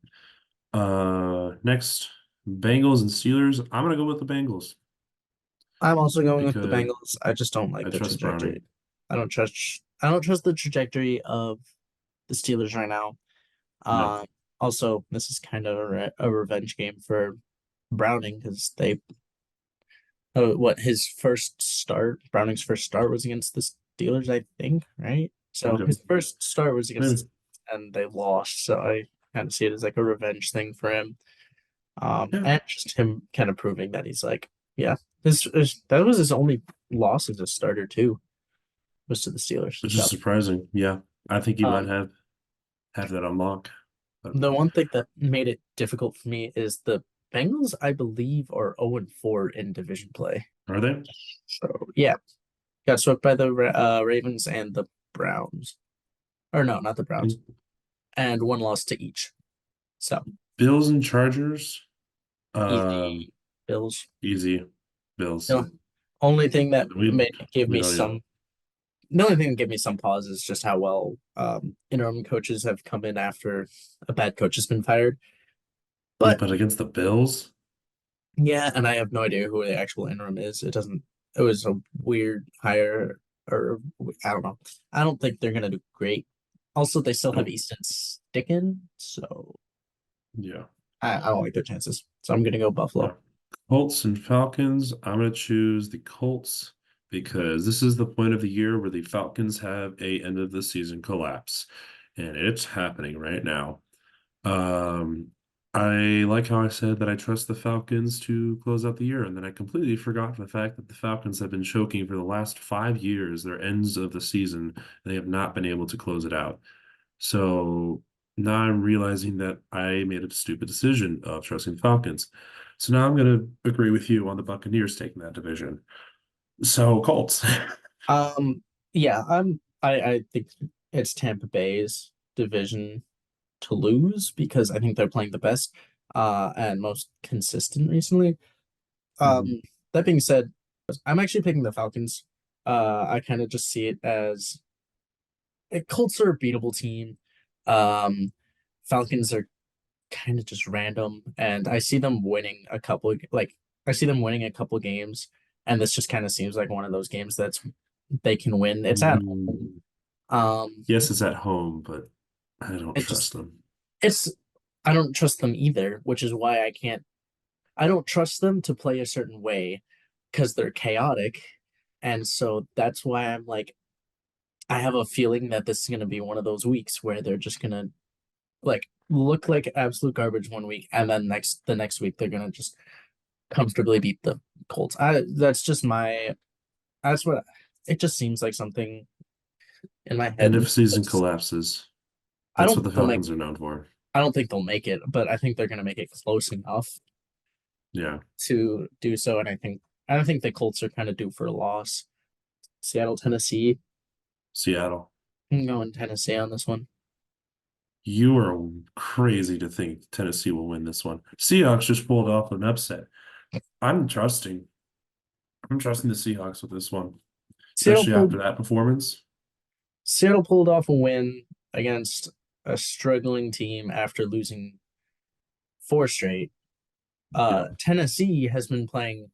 Next, Bengals and Steelers. I'm gonna go with the Bengals I'm also going with the because Bengals. I just don't like I the trust trajectory. Browning. I don't trust the trajectory of the Steelers right now. No, Uh, Also, this is kind of a revenge game for Browning because they what his first start, Browning's first start was against the Steelers, I think, right? So okay, his first start was against maybe. the and they lost. So I kind of see it as like a revenge thing for him. Yeah, And just him kind of proving that he's like, yeah, that was his only loss as a starter too, was to the Steelers. which is So surprising. Yeah, I think he might um have that unlock. But the one thing that made it difficult for me is the Bengals, I believe, are 0-4 in division play. are they? So yeah, got swept by the Ravens and the Browns. Or no, not the Browns. And one loss to each. So Bills and Chargers. Um, easy Bills. Easy. Bills. The only thing that We made give we me don't need. some the only thing that gave me some pause is just how well interim coaches have come in after a bad coach has been fired. Yeah, But but against the Bills, yeah, and I have no idea who the actual interim is. It was a weird hire, or I don't know. I don't think they're gonna do great. Also, they still have nope. Easton Sticken, so Yeah, I don't like their chances. So I'm gonna go yeah. Buffalo. Colts and Falcons. I'm gonna choose the Colts because this is the point of the year where the Falcons have a end of the season collapse, and it's happening right now. Um, I like how I said that I trust the Falcons to close out the year, and then I completely forgot the fact that the Falcons have been choking for the last 5 years, their ends of the season, and they have not been able to close it out. So now I'm realizing that I made a stupid decision of trusting the Falcons. So now I'm going to agree with you on the Buccaneers taking that division. So Colts. Um, yeah, I think it's Tampa Bay's division to lose because I think they're playing the best and most consistent recently. Mhm. Um, that being said, I'm actually picking the Falcons. I kind of just see it as Colts are a beatable team. Um, Falcons are kind of just random, and I see them winning a couple like I see them winning a couple games, and this just kind of seems like one of those games that's they can win. It's at home. Mm, Um, yes, it's at home, but I don't it trust just them. it's I don't trust them either, which is why I can't. I don't trust them to play a certain way. because they're chaotic. And so that's why I'm like, I have a feeling that this is going to be one of those weeks where they're just going to like look like absolute garbage one week, and then the next week they're going to just comfortably beat the Colts. That's just my that's what it just seems like something in my End head. of season It's, collapses. I That's don't what the think they'll make Falcons are known for. I don't think they'll make it, but I think they're going to make it close enough Yeah. to do so. And I don't think the Colts are kind of due for a loss. Seattle, Tennessee. Seattle. I'm going Tennessee on this one. You are crazy to think Tennessee will win this one. Seahawks just pulled off an upset. I'm trusting. I'm trusting the Seahawks with this one, Seattle especially pulled after that performance. Seattle pulled off a win against a struggling team after losing four straight. Yeah. Tennessee has been playing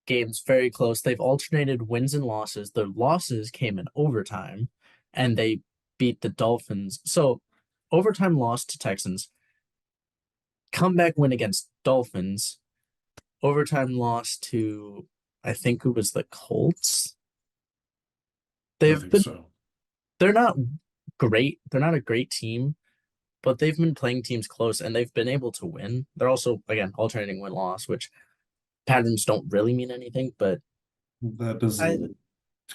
games very close. They've alternated wins and losses. Their losses came in overtime, and they beat the Dolphins. So, overtime loss to Texans, comeback win against Dolphins, overtime loss to I think it was the Colts. I They've think been so. they're not great. They're not a great team, but they've been playing teams close and they've been able to win. They're also again alternating win loss, which patterns don't really mean anything, but That I doesn't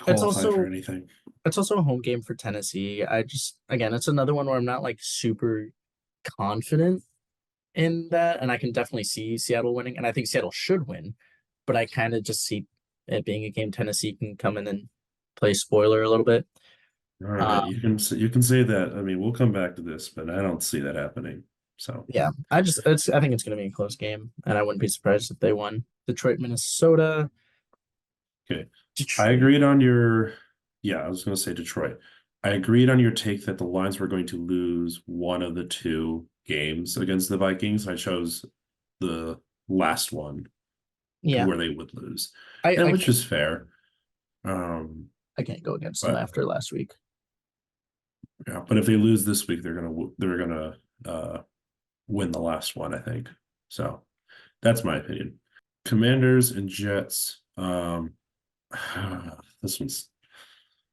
it's qualify for also anything. it's also a home game for Tennessee. I just again, it's another one where I'm not like super confident in that, and I can definitely see Seattle winning, and I think Seattle should win, but I kind of just see it being a game Tennessee can come in and play spoiler a little bit. All right, Um, you can say that. I mean, we'll come back to this, but I don't see that happening. So, yeah, I think it's gonna be a close game, and I wouldn't be surprised if they won. Detroit, Minnesota, okay. I Detroit. agreed on your, yeah, I was going to say Detroit. I agreed on your take that the Lions were going to lose one of the two games against the Vikings. I chose the last one to Yeah, where they would lose, I and I which can't is fair. Um, I can't go against them but after last week. yeah, but if they lose this week, they're gonna win the last one, I think. So that's my opinion. Commanders and Jets. This one's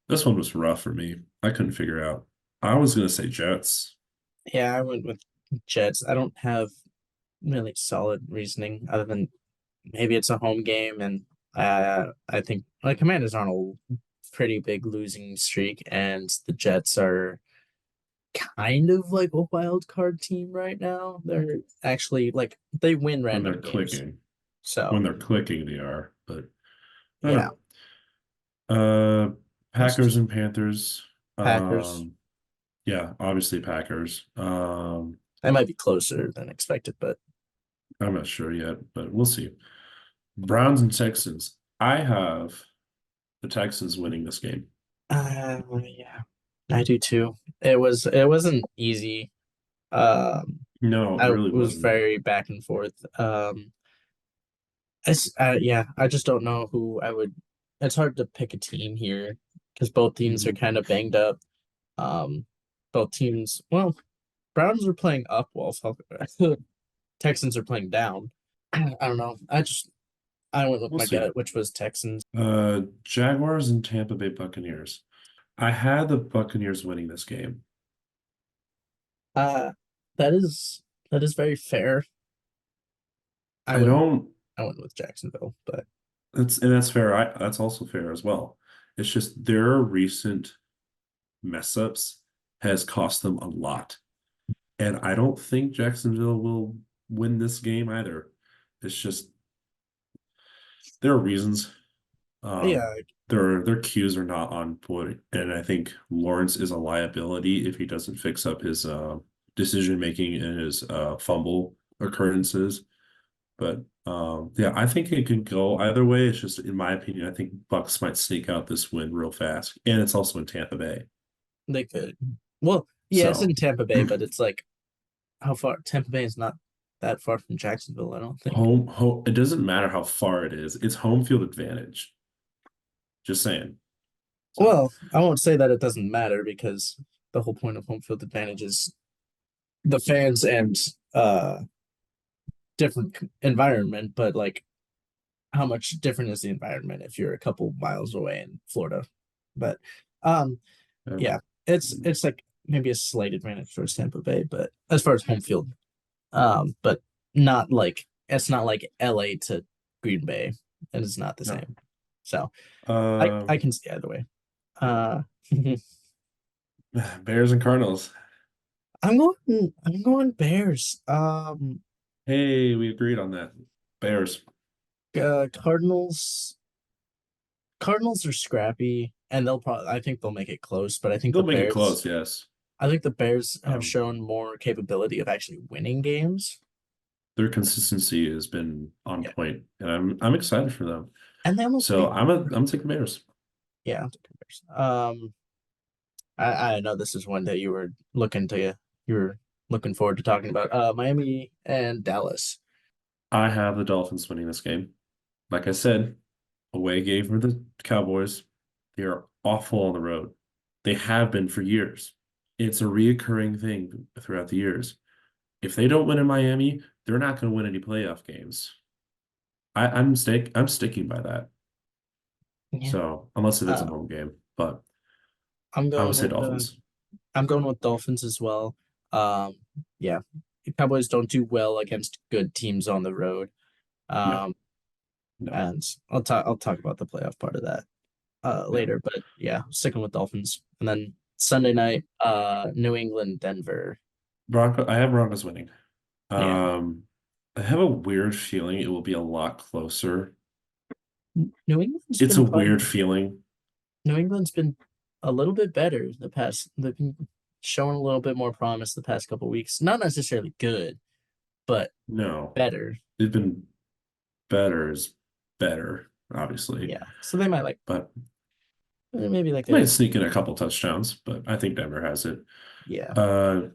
this one was rough for me. I couldn't figure out. I was gonna say Jets. Yeah, I went with Jets. I don't have really solid reasoning other than maybe it's a home game, and I think like Commanders are on a pretty big losing streak, and the Jets are kind of like a wild card team right now. They're actually like they win When random they're games, clicking. When so they're clicking, they are. But I yeah. don't know. Packers Next, and Panthers. Packers. Yeah, obviously Packers. That might be closer than expected, but I'm not sure yet, but we'll see. Browns and Texans. I have the Texans winning this game. yeah, I do too. It wasn't easy. No, it I really was wasn't. very back and forth. Yeah, I just don't know who I would. It's hard to pick a team here because both teams are Mhm. kind of banged up. Um, both teams, well, Browns are playing up while Texans are playing down. I don't know. I went with We'll my see. gut, which was Texans. Jaguars and Tampa Bay Buccaneers. I had the Buccaneers winning this game. Uh, that is that is very fair. I I went don't I went with Jacksonville, but that's fair. That's also fair as well. It's just their recent mess ups has cost them a lot. And I don't think Jacksonville will win this game either. It's just there are reasons. Um, yeah, their cues are not on point, and I think Lawrence is a liability if he doesn't fix up his decision making and his fumble occurrences. But yeah, I think it could go either way. It's just, in my opinion, I think Bucks might sneak out this win real fast, and it's also in Tampa Bay. they could. Well, yeah, it's So in Tampa Bay, but it's like how far Tampa Bay is not that far from Jacksonville, I don't think. home, it doesn't matter how far it is. It's home field advantage. Just saying. So Well, I won't say that it doesn't matter because the whole point of home field advantage is the fans and different environment, but like how much different is the environment if you're a couple miles away in Florida. But um Um, yeah, it's like maybe a slight advantage towards Tampa Bay, but as far as home field, but not like it's not like LA to Green Bay. It is not the no. same. So Uh, I can see either way. Uh Bears and Cardinals. I'm going Bears. Hey, we agreed on that. Bears. Cardinals Cardinals are scrappy and they'll probably I think they'll make it close, but They'll make it close, yes. I think the Bears have Um, shown more capability of actually winning games. their consistency has been on Yeah. point, and I'm excited for them. And they almost So beat I'm taking Bears. yeah, I'll take the Bears. I know this is one that you were looking forward to talking about. Miami and Dallas. I have the Dolphins winning this game. Like I said, away game for the Cowboys. They are awful on the road. They have been for years. It's a reoccurring thing throughout the years. If they don't win in Miami, they're not going to win any playoff games. I'm sticking by that. Yeah. So unless if it's a Uh, home game, but I'm I would going say with Dolphins. I'm going with Dolphins as well. Um, yeah, the Cowboys don't do well against good teams on the road. No, Um, no. and I'll talk about the playoff part of that Yeah. later. But yeah, sticking with Dolphins. And then Sunday night, New England, Denver. I have Broncos winning. Yeah, Um, I have a weird feeling it will be a lot closer. New England's It's a been weird playing. feeling. New England's been a little bit better the past. They've been showing a little bit more promise the past couple weeks. Not necessarily good, but No, better. they've been better is better, obviously, Yeah, so they might like but maybe like might a sneak in a couple touchdowns, but I think Denver has it. yeah. Uh,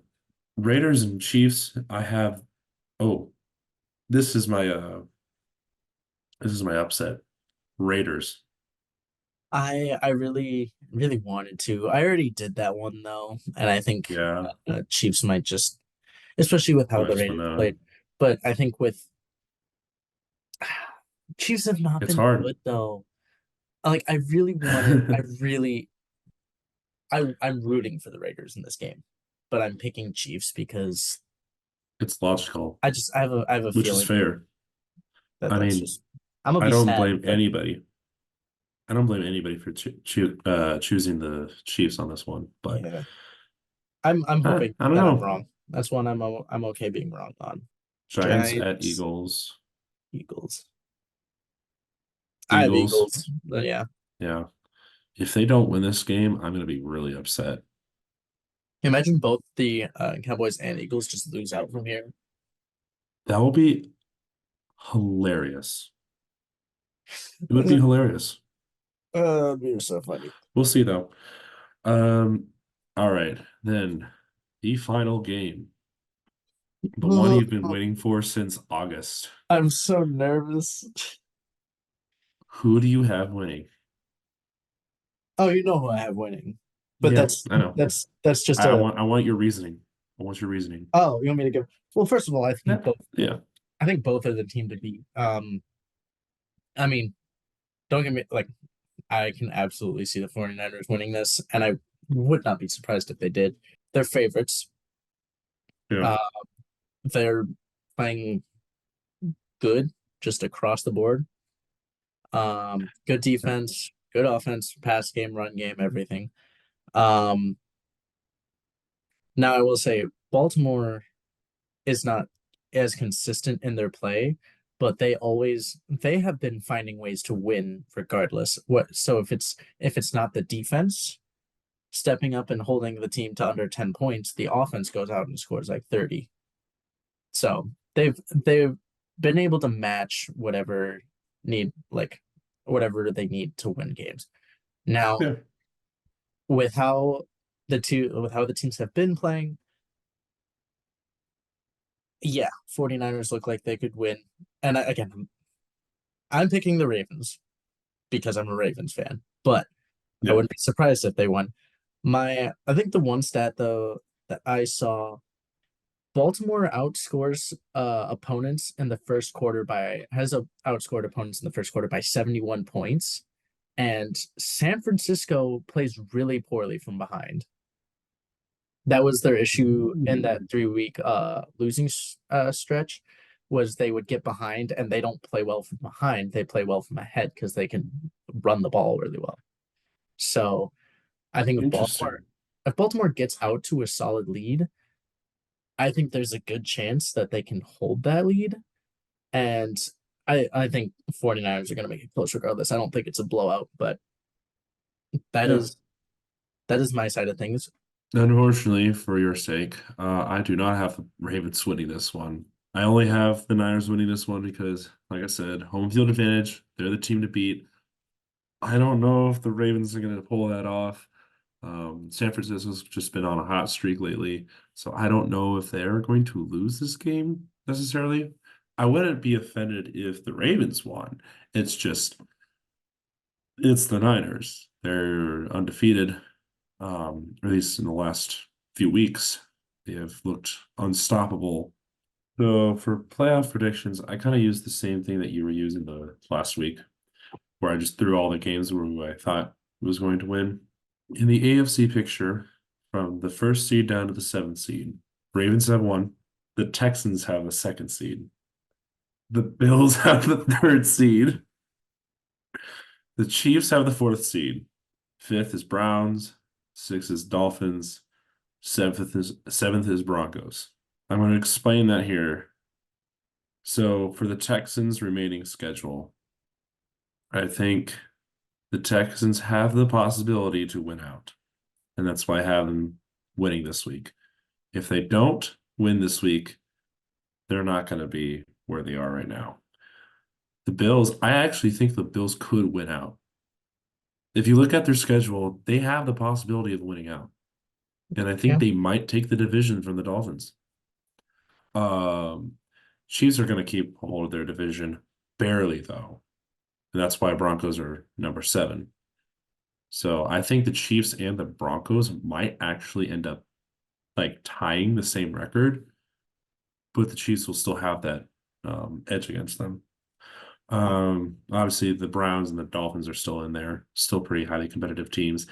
Raiders and Chiefs, I have, oh, this is my this is my upset. Raiders. I really wanted to. I already did that one though, and I think Yeah, Chiefs might just, especially with I how might the just win Raiders that one. played. But I think with Chiefs have not It's been hard. good though. Like I really wanted, I'm rooting for the Raiders in this game, but I'm picking Chiefs because It's logical, I have a which is feeling fair. that I that's mean, just I'm gonna I be don't sad, blame but anybody. I don't blame anybody for choosing the Chiefs on this one, but yeah, I'm hoping I don't that I'm know. wrong. That's one I'm okay being wrong on. Giants at Giants, Eagles. Eagles. I have Eagles, Eagles. But yeah. yeah. If they don't win this game, I'm gonna be really upset. Imagine both the Cowboys and Eagles just lose out from here. That will be hilarious. It would be hilarious. You're so funny. We'll see though. Um, all right, then the final game, the one you've been waiting for since August. I'm so nervous. Who do you have winning? Oh, you know who I have winning. But Yeah, I know. that's just a I want your reasoning. I want your reasoning. oh, you want me to give well, first of all, Yeah, yeah. I think both are the team to beat. I mean, don't get me like I can absolutely see the 49ers winning this, and I would not be surprised if they did. They're favorites. Yeah. Uh, they're playing good just across the board. Good defense, good offense, pass game, run game, everything. Um, now I will say Baltimore is not as consistent in their play, but they have been finding ways to win regardless. What so if it's not the defense stepping up and holding the team to under 10 points, the offense goes out and scores like 30. So they've been able to match whatever they need to win games. Now, Yeah. with how the teams have been playing, yeah, 49ers look like they could win. And again, I'm picking the Ravens because I'm a Ravens fan, but I Yeah. wouldn't be surprised if they won. I think the one stat though that I saw Baltimore outscores opponents in the first quarter by has outscored opponents in the first quarter by 71 points, and San Francisco plays really poorly from behind. That was their issue in that 3 week losing stretch, was they would get behind and they don't play well from behind. They play well from ahead because they can run the ball really well. So I think Interesting. if Baltimore gets out to a solid lead, I think there's a good chance that they can hold that lead. And I think 49ers are going to make it close regardless. I don't think it's a blowout, but that Yeah. is that is my side of things. Unfortunately, for your sake, I do not have the Ravens winning this one. I only have the Niners winning this one because, like I said, home field advantage. They're the team to beat. I don't know if the Ravens are going to pull that off. San Francisco's just been on a hot streak lately, so I don't know if they're going to lose this game necessarily. I wouldn't be offended if the Ravens won. It's just it's the Niners. They're undefeated, at least in the last few weeks. They have looked unstoppable. So for playoff predictions, I kind of used the same thing that you were using the last week, where I just threw all the games where I thought was going to win. In the AFC picture, from the first seed down to the seventh seed, Ravens have one. The Texans have a second seed. The Bills have the third seed. The Chiefs have the fourth seed. Fifth is Browns. Sixth is Dolphins. Seventh is Broncos. I'm going to explain that here. So for the Texans' remaining schedule, I think the Texans have the possibility to win out. And that's why I have them winning this week. If they don't win this week, they're not going to be where they are right now. The Bills, I actually think the Bills could win out. If you look at their schedule, they have the possibility of winning out. And I think Yeah. they might take the division from the Dolphins. Um, Chiefs are going to keep hold of their division barely, though. And that's why Broncos are number 7. So I think the Chiefs and the Broncos might actually end up like tying the same record, but the Chiefs will still have that edge against them. Obviously, the Browns and the Dolphins are still in there, still pretty highly competitive teams.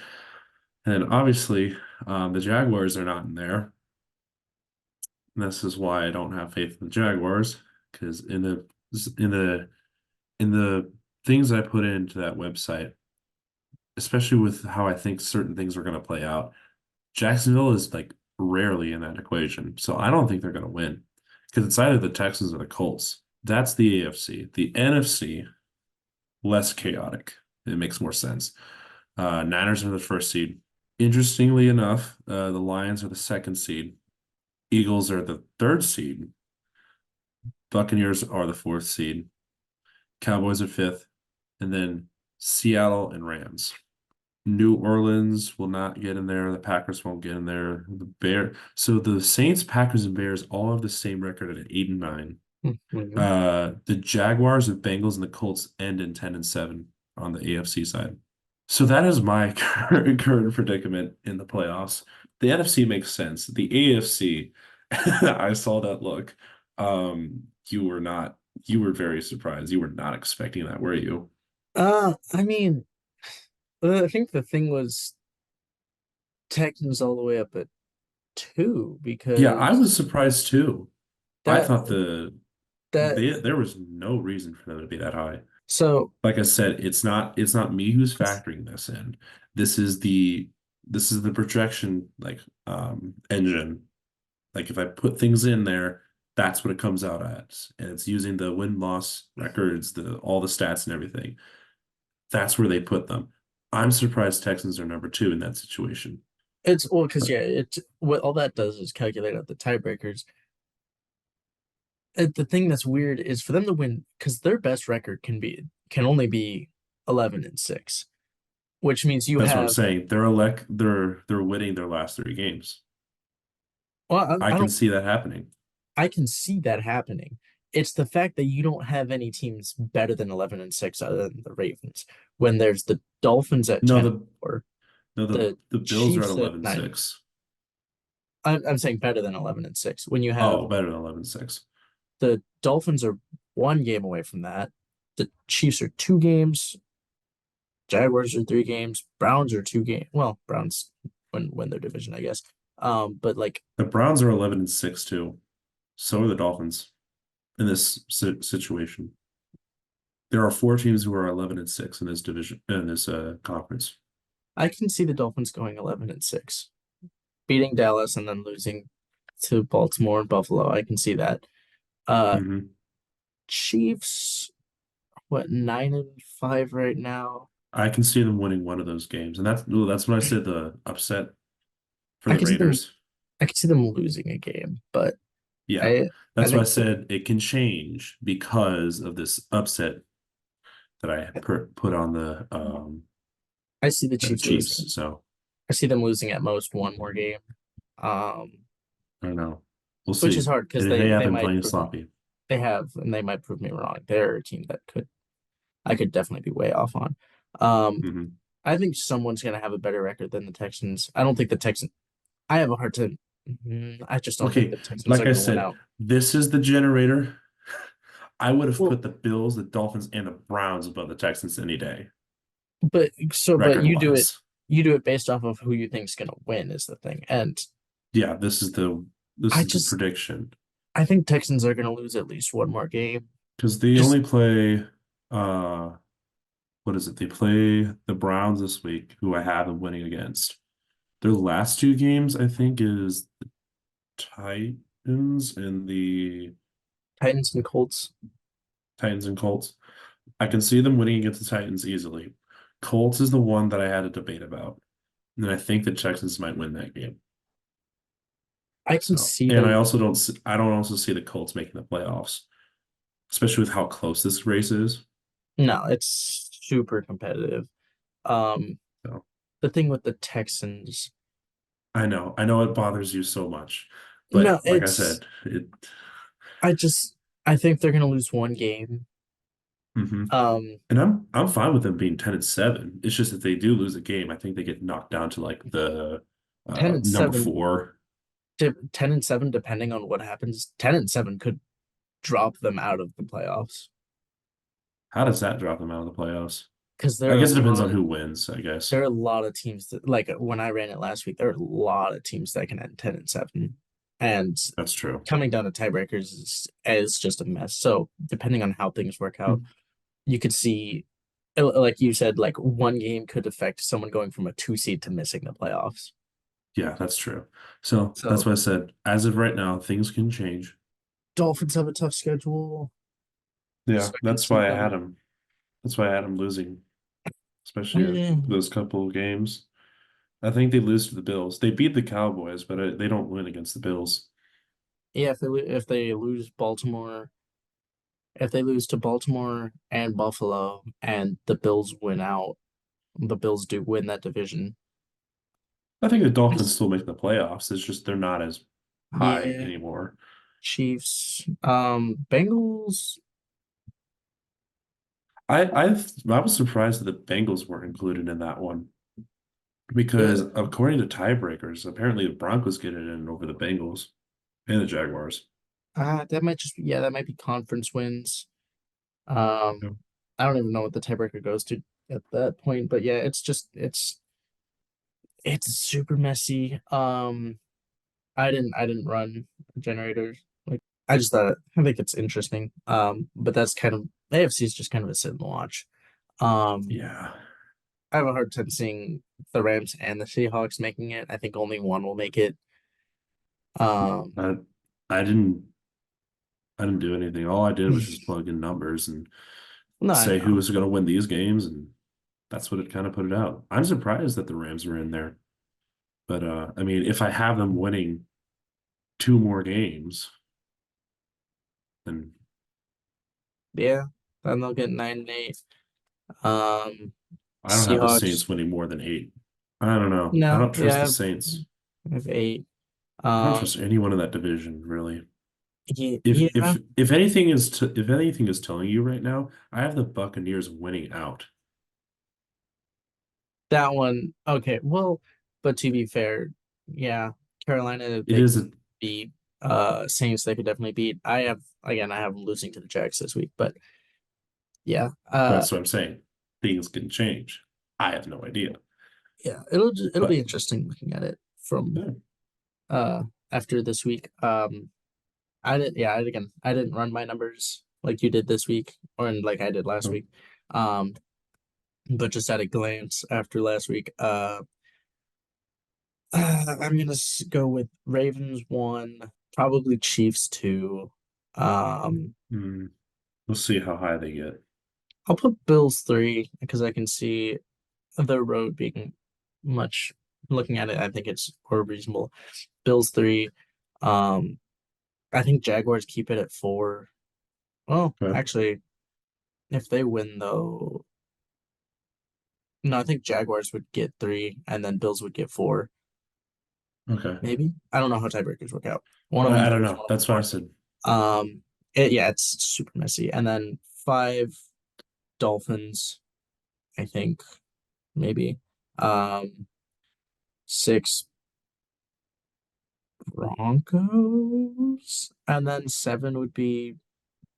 And obviously, the Jaguars are not in there. And this is why I don't have faith in the Jaguars, because in the in the things I put into that website, especially with how I think certain things are going to play out, Jacksonville is like rarely in that equation. So I don't think they're going to win because it's either the Texans or the Colts. That's the AFC. The NFC, less chaotic. It makes more sense. Niners are the first seed. Interestingly enough, the Lions are the second seed. Eagles are the third seed. Buccaneers are the fourth seed. Cowboys are fifth. And then Seattle and Rams. New Orleans will not get in there. The Packers won't get in there. So the Saints, Packers, and Bears all have the same record at 8-9. Mhm. The Jaguars, the Bengals, and the Colts end in 10-7 on the AFC side. So that is my current predicament in the playoffs. The NFC makes sense. The AFC, I saw that look. You were very surprised. You were not expecting that, were you? I mean, I think the thing was Texans all the way up at 2 Yeah, I because was surprised too. I that thought that there was no reason for them to be that high. so Like I said, it's not me who's factoring this in. This is the projection like engine. Like if I put things in there, that's what it comes out at. And it's using the win-loss records, the all the stats and everything. That's where they put them. I'm surprised Texans are number 2 in that situation. it's well because yeah, it's what all that does is calculate out the tiebreakers. The thing that's weird is for them to win because their best record can only be 11-6, which means you That's what I'm have saying. They're winning their last 3 games. well I I can don't see that happening. I can see that happening. It's the fact that you don't have any teams better than 11-6 other than the Ravens. When there's the Dolphins at No, 10 the or no the the the Bills are at Chiefs at 11 9. 6. I'm saying better than 11-6. When you have Oh, better than 11-6. the Dolphins are 1 game away from that. The Chiefs are 2 games. Jaguars are 3 games. Browns are 2 games. Well, Browns win their division, I guess. But like The Browns are 11-6 too. So are the Dolphins in this situation. There are 4 teams who are 11-6 in this division, in this conference. I can see the Dolphins going 11-6, beating Dallas and then losing to Baltimore and Buffalo. I can see that. Uh, Hmm. Chiefs, what, 9-5 right now? I can see them winning one of those games, and that's when I said the upset for I the can see them. Raiders. I can see them losing a game, but Yeah, I that's why I think said it can change because of this upset that I put on I see the the Chiefs losing. Chiefs. So I see them losing at most one more game. Um, I don't know. We'll which is see. hard because They have they been might playing prove me, sloppy. they have and they might prove me wrong. They're a team that I could definitely be way off on. Um, Hmm. I think someone's gonna have a better record than the Texans. I don't think the Texans. I have a hard time. I just don't think Okay, the Texans like are I gonna win said, out. this is the generator. I would have Well, put the Bills, the Dolphins, and the Browns above the Texans any day, but record wise. you do it based off of who you think's gonna win is the thing. And Yeah, this I is the just prediction I think Texans are gonna lose at least one more game. because they Just only play uh what is it? They play the Browns this week, who I have them winning against. Their last 2 games, I think, is the Titans and the Titans and Colts. Titans and Colts. I can see them winning against the Titans easily. Colts is the one that I had a debate about. And I think the Texans might win that game. I can So, see and I them. also I don't also see the Colts making the playoffs, especially with how close this race is. No, it's super competitive. Um, So, the thing with the Texans, I know it bothers you so much, no, but like I said, I just, I think they're gonna lose one game. mhm. Um, And I'm fine with them being 10-7. It's just that they do lose a game, I think they get knocked down to like the ten and number seven, 4. 10-7, depending on what happens. 10-7 could drop them out of the playoffs How does that drop them out of the playoffs? because I guess it depends on who wins, I guess. there are a lot of teams that, like when I ran it last week, there are a lot of teams that can end 10-7, and That's true. coming down to tiebreakers is just a mess. So depending on how things work out, you could see, like you said, like one game could affect someone going from a 2 seed to missing the playoffs. Yeah, that's true. So that's So why I said, as of right now, things can change. Dolphins have a tough schedule, Yeah, so I can that's see why I had them. him. That's why I had him losing, especially Mm, those couple of games. I think they lose to the Bills. They beat the Cowboys, but they don't win against the Bills. yeah, if they lose Baltimore, if they lose to Baltimore and Buffalo, and the Bills win out, the Bills do win that division. I think the Dolphins still make the playoffs. It's just they're not as high Yeah, anymore. Chiefs, Bengals. I was surprised that the Bengals weren't included in that one because Yeah, according to tiebreakers, apparently the Broncos get it in over the Bengals and the Jaguars. that might just yeah, that might be conference wins. Um, Yeah. I don't even know what the tiebreaker goes to at that point, but yeah, it's super messy. I didn't run generators. Like I just thought I think it's interesting. But that's kind of AFC is just kind of a sit and watch. Um, Yeah. I have a hard time seeing the Rams and the Seahawks making it. I think only one will make it. Um, I I didn't do anything. All I did was just plug in numbers and no, I say who know. was going to win these games, and that's what it kind of put it out. I'm surprised that the Rams were in there, but I mean, if I have them winning 2 more games, then Yeah, then they'll get 9-8. Um, I don't have the Seahawks. Saints winning more than 8. I don't know. I No, don't yeah, trust the Saints. I have 8. I don't Um, trust anyone in that division, really. yeah, If yeah, if anything is telling you right now, I have the Buccaneers winning out. that one. Okay, well, but to be fair, yeah. Carolina, It they is a beat. Saints, they could definitely beat. I have them losing to the Jags this week, but yeah. that's what I'm saying. Things can change. I have no idea. Yeah, it'll be But interesting looking at it from yeah. uh after this week. I didn't run my numbers like you did this week or like I did last Oh, week. Um, but just at a glance after last week, I'm gonna go with Ravens one, probably Chiefs two. Um, hmm. We'll see how high they get. I'll put Bills three because I can see the road being much. Looking at it, I think it's more reasonable. Bills three. Um, I think Jaguars keep it at four. Well, Okay. actually, if they win though, no, I think Jaguars would get three, and then Bills would get four. Okay. Maybe I don't know how tiebreakers work out. One of them I don't lose, know. one of them That's what I won. said. Yeah, it's super messy. And then five Dolphins, I think maybe. Um, six Broncos, and then seven would be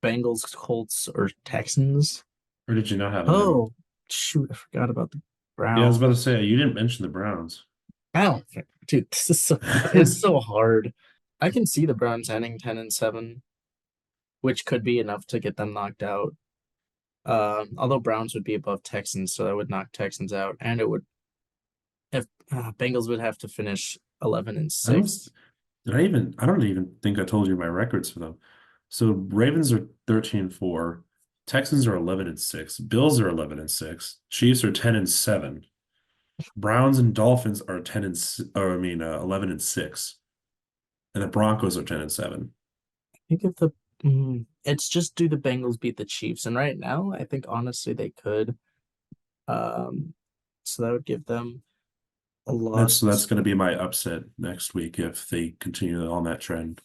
Bengals, Colts, or Texans. Or did you not have them in? Oh, shoot, I forgot about the Yeah, I was about to Browns. say you didn't mention the Browns. I don't think, dude, this is it's so hard. I can see the Browns ending 10-7, which could be enough to get them knocked out. Although Browns would be above Texans, so that would knock Texans out, and it would if Bengals would have to finish 11 and I don't. 6. I don't even think I told you my records for them. So Ravens are 13-4, Texans are 11-6, Bills are 11-6, Chiefs are 10-7, Browns and Dolphins are 11-6, and the Broncos are 10-7. I think if it's just do the Bengals beat the Chiefs, and right now I think honestly they could. Um, so that would give them a That's loss. going to be my upset next week if they continue on that trend.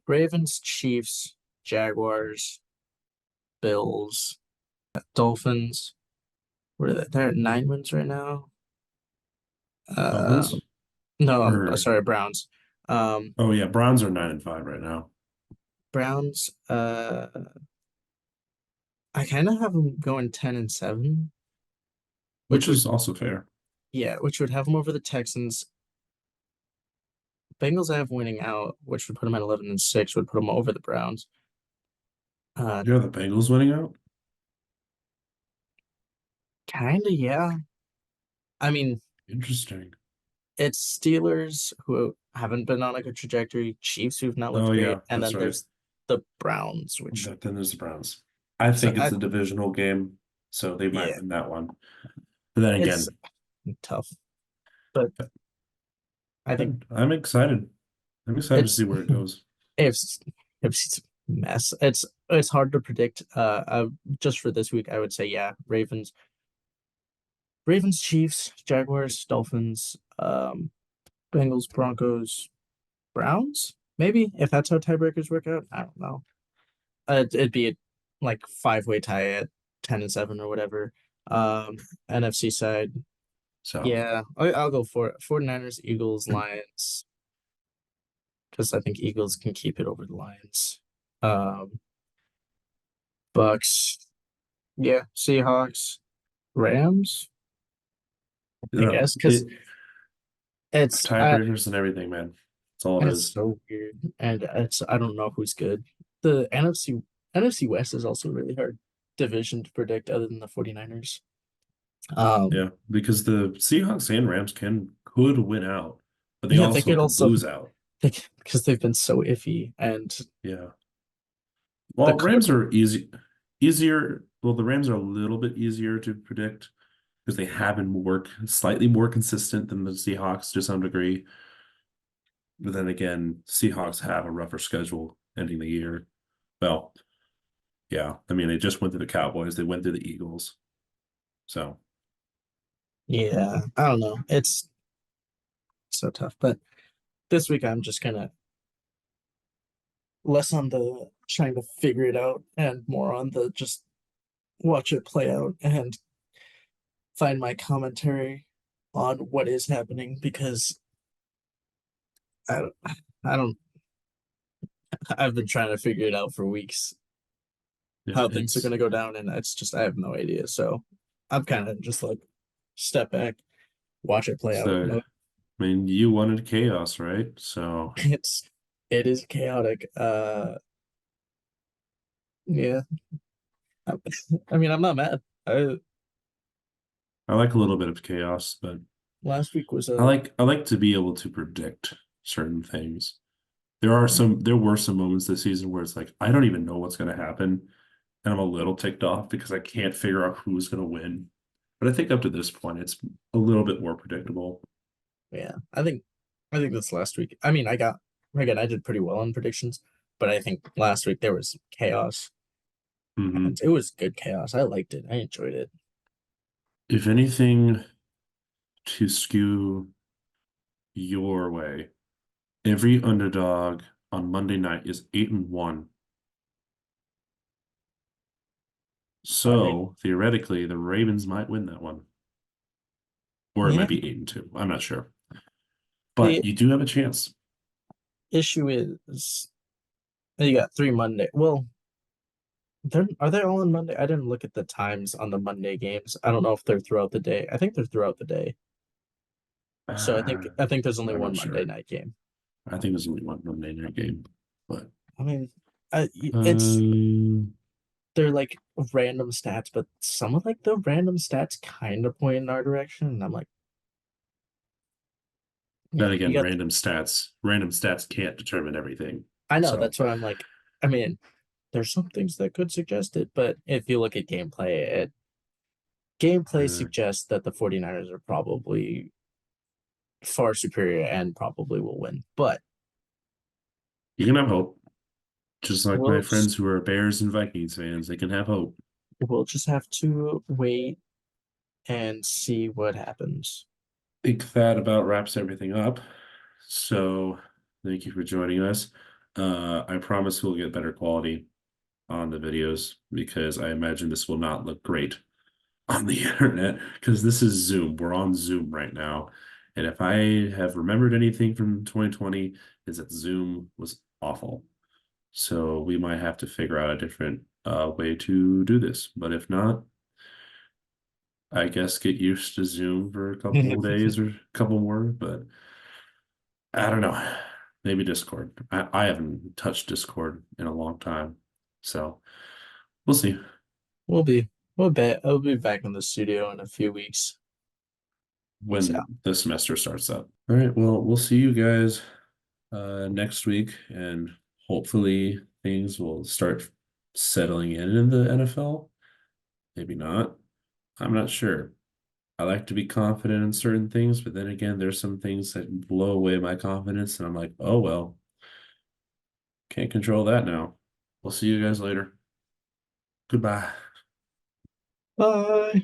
Ravens, Chiefs, Jaguars, Bills, Dolphins. What are they? They're at 9 wins right now. Uh, Dolphins no, or sorry, Browns. Um, oh yeah, Browns are 9-5 right now, Browns. I kind of have them going 10-7, which which would is also fair. yeah, which would have them over the Texans. Bengals I have winning out, which would put them at 11-6, would put them over the Browns. Uh, You have the Bengals winning out? Kind of, yeah. I mean, Interesting. it's Steelers who haven't been on a good trajectory, Chiefs who've not looked Oh great, yeah, and that's then right. there's the Browns, which Then there's the Browns. I so think it's a divisional game, so they might yeah, win that one. But then it's again, tough, but I think I'm excited. I'm excited to it's see where it goes. it's a mess. It's hard to predict. Just for this week, I would say yeah, Ravens, Chiefs, Jaguars, Dolphins, Bengals, Broncos, Browns. Maybe if that's how tiebreakers work out, I don't know. It'd be a, like five-way tie at 10-7 or whatever. NFC side, So yeah, I'll go for it. 49ers, Eagles, Lions, because I think Eagles can keep it over the Lions. Um, Bucks, yeah, Seahawks, Rams, I yeah, guess, because it it's tiebreakers and everything, man. That's all it it's is. so weird, and it's I don't know who's good. The NFC West is also really hard division to predict, other than the 49ers. Um, Yeah, because the Seahawks and Rams could win out, but they yeah, they also could could also lose out. because they've been so iffy, and Yeah. the Well, court. Rams are easier. Well, the Rams are a little bit easier to predict because they have been slightly more consistent than the Seahawks to some degree. But then again, Seahawks have a rougher schedule ending the year. Well, yeah. I mean, they just went through the Cowboys, they went through the Eagles. So, Yeah, I don't know. It's so tough, but this week I'm just gonna less on the trying to figure it out and more on the just watch it play out and find my commentary on what is happening because I don't, I don't, I've been trying to figure it out for weeks Yeah, how things are it's going to go down, and it's just, I have no idea. So I'm kind of just like, step back, watch it play out. so. I mean, you wanted chaos, right? So It's, it is chaotic. Yeah. I, I mean, I'm not mad. I like a little bit of chaos, but Last week was I like to be able to predict certain things. There were some moments this season where it's like I don't even know what's going to happen, and I'm a little ticked off because I can't figure out who's going to win. But I think up to this point, it's a little bit more predictable. yeah, I think this last week. I mean, I did pretty well on predictions, but I think last week there was chaos, Hmm. and it was good chaos. I liked it. I enjoyed it. If anything to skew your way, every underdog on Monday night is 8-1. I mean, So theoretically, the Ravens might win that one, or it yeah. might be 8-2. I'm not sure, The but you do have a chance. issue is you got 3 Monday. Well, are they all on Monday? I didn't look at the times on the Monday games. I don't know if they're throughout the day. I think they're throughout the day. So Uh, I think there's only I'm one not Monday sure. night game. I think there's only one Monday night game, but I mean, it's um, they're like random stats, but some of like the random stats kind of point in our direction. And I'm like, then yeah, you again, got. random stats can't determine everything. I know So that's why I'm like. I mean, there's some things that could suggest it, but if you look at gameplay uh, suggests that the 49ers are probably far superior and probably will win. But you can have hope, just like my we'll friends who are Bears and Vikings fans. They can have hope. we'll just have to wait and see what happens. I think that about wraps everything up. So thank you for joining us. I promise we'll get better quality on the videos because I imagine this will not look great on the internet because this is Zoom. We're on Zoom right now. And if I have remembered anything from 2020 is that Zoom was awful. So we might have to figure out a different way to do this. But if not, I guess get used to Zoom for a couple of days or a couple more. But I don't know. Maybe Discord. I haven't touched Discord in a long time. So we'll see We'll be we'll be I'll be back in the studio in a few weeks. So when the semester starts up. All right. Well, we'll see you guys next week, and hopefully things will start settling in the NFL. Maybe not. I'm not sure. I like to be confident in certain things, but then again, there's some things that blow away my confidence, and I'm like, oh well, can't control that now. We'll see you guys later. Goodbye. bye.